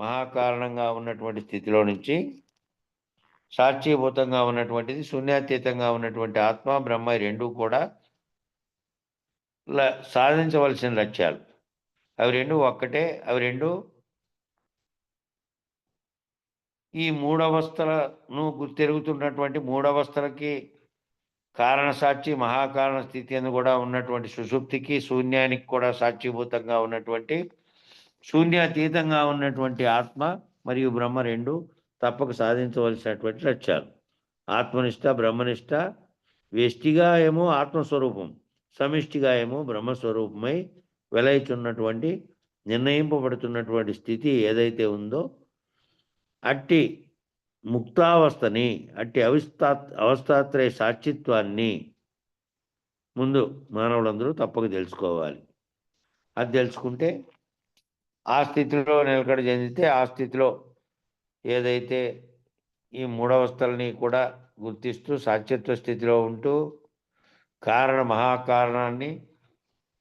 మహాకారణంగా ఉన్నటువంటి స్థితిలో నుంచి సాక్షిభూతంగా ఉన్నటువంటిది, శూన్యాతీతంగా ఉన్నటువంటి ఆత్మ, బ్రహ్మ, ఈ రెండు కూడా సాధించవలసిన లక్ష్యాలు. అవి రెండు ఒక్కటే. అవి రెండు ఈ మూడవస్థలను గుర్తెరుగుతున్నటువంటి మూడవస్థలకి కారణ సాక్షి మహాకారణ స్థితి అని కూడా ఉన్నటువంటి సుషుప్తికి శూన్యానికి కూడా సాక్షిభూతంగా ఉన్నటువంటి, శూన్యాతీతంగా ఉన్నటువంటి ఆత్మ మరియు బ్రహ్మ రెండు తప్పక సాధించవలసినటువంటి లక్ష్యాలు. ఆత్మనిష్ట, బ్రహ్మనిష్ట వ్యష్టిగా ఏమో ఆత్మస్వరూపం, సమిష్టిగా ఏమో బ్రహ్మస్వరూపమై వెలయిచున్నటువంటి, నిర్ణయింపబడుతున్నటువంటి స్థితి ఏదైతే ఉందో అట్టి ముక్తావస్థని, అట్టి అవస్థాత్రయ సాక్షిత్వాన్ని ముందు మానవులందరూ తప్పక తెలుసుకోవాలి. అది తెలుసుకుంటే ఆ స్థితిలో నిలకడ చెందితే, ఆ స్థితిలో ఏదైతే ఈ మూడవస్థల్ని కూడా గుర్తిస్తూ సాక్షిత్వ స్థితిలో ఉంటూ మహాకారణాన్ని,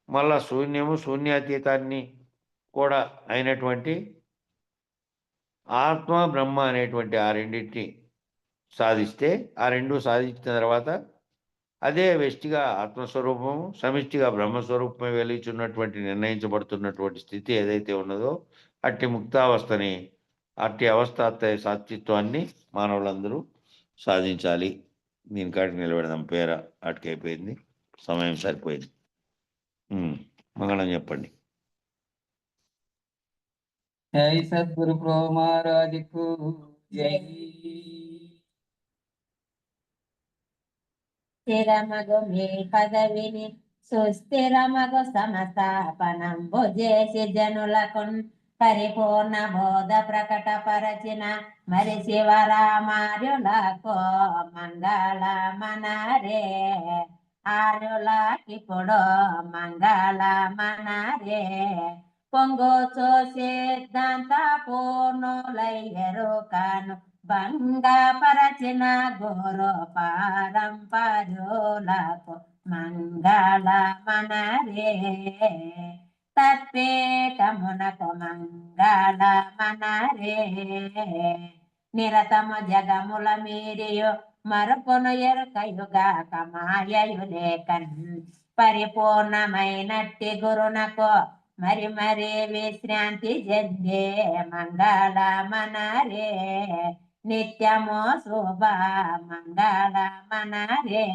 మళ్ళా శూన్యాతీతాన్ని కూడా అయినటువంటి ఆత్మ, బ్రహ్మ అనేటువంటి ఆ రెండింటిని సాధిస్తే, ఆ రెండు సాధించిన తర్వాత అదే వ్యష్టిగా ఆత్మస్వరూపము, సమిష్టిగా బ్రహ్మస్వరూపమే వెలిచున్నటువంటి నిర్ణయించబడుతున్నటువంటి స్థితి ఏదైతే ఉన్నదో అట్టి ముక్తావస్థని, అట్టి అవస్థాత్రయ సాక్షిత్వాన్ని మానవులందరూ సాధించాలి. దీనికాడికి నిలబెడదాం. పేర అటుకైపోయింది, సమయం సరిపోయింది. మంగళం చెప్పండి. జై సద్గురు ప్రభు మహారాజుకు జై. స్థిరమగు మీ పదవిని సుస్థిరమగు సమస్థాపనంబు చేసి జనులకు పరిపూర్ణ బోధ ప్రకటపరచిన మరి శివరామార్యులకు మంగళమనరే. ఆర్యులకిప్పుడు మంగళమనరే. పొంగు సిద్ధాంత పూర్ణులయ్యరు కాను భంగపరచిన గురు పారంపర్యులకు మంగళమనరే. తత్పేటమునకు మంగళమనరే. నిరతము జగముల మీరియు మరుపును ఎరుకయుగాక మాయయు లేకన్ పరిపూర్ణమైనట్టి గురునకు మరి విశ్రాంతి చెందే మంగళమనరే. నిత్యము శుభ మంగళమనరే.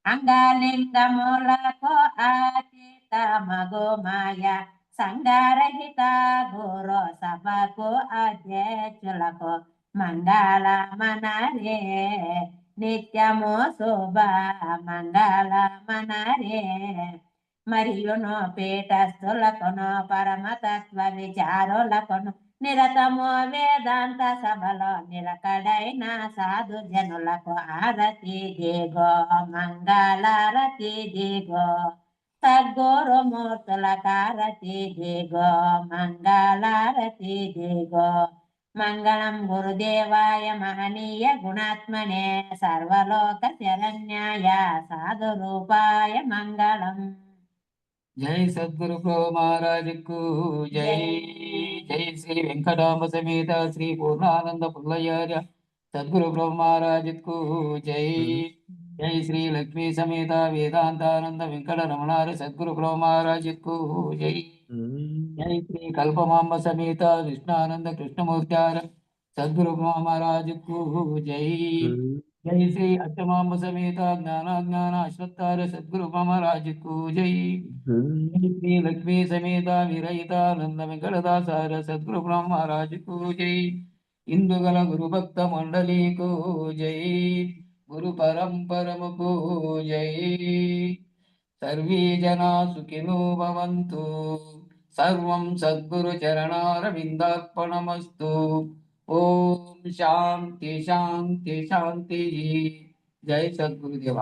అంగలింగములకు అతీతమగు మాయ సంగరహిత గురు సభకు అధ్యక్షులకు మంగళమనరే. నిత్యము శుభ మంగళమనరే. మరియును పీఠస్థులకును పరమతత్వ విచారులకును నిరతము వేదాంత సభలో నిలకడైన సాధు జనులకు ఆరతి దిగో మంగళారతి దిగో. సద్గురు మూర్తులకారతి దిగో మంగళారతి దిగో. మంగళం గురుదేవాయ మహనీయ గుణాత్మనే సర్వలోక శరణ్యాయ సాధు రూపాయ మంగళం. జై సద్గురు ప్రభు మహారాజ్ కు జై. జై శ్రీ వెంకటాంబ సమేత శ్రీ పూర్ణానంద పుల్లయ్యార్య సద్గురు ప్రభు మహారాజ్ కు జై. జై శ్రీ లక్ష్మీ సమేత వేదాంతానంద వెంకట రమణార్య సద్గురు ప్రభు మహారాజ్ కు జై. జై శ్రీ కల్పమాంబ సమేత కృష్ణానంద కృష్ణమూర్త్యార్య సద్గురు ప్రభు మహారాజ్ కు జై. జై శ్రీ అష్టమాంబ సమేత జ్ఞానాజ్ఞాన అశ్వత్థార్య సద్గురు మహారాజ్ కు జై. జై శ్రీ లక్ష్మీ సమేత విరహితానంద వెంకటదాసార్య సద్గురు బ్రహ్మ మహారాజ్ కు జై. ఇందుగల గురు భక్త మండలికు జై. గురు పరంపరముకు జై. సర్వే జనా సుఖినో భవంతు. సర్వం సద్గురు చరణారవిందార్పణమస్తు. ఓం శాంతి శాంతి శాంతి. జై సద్గురుదేవ.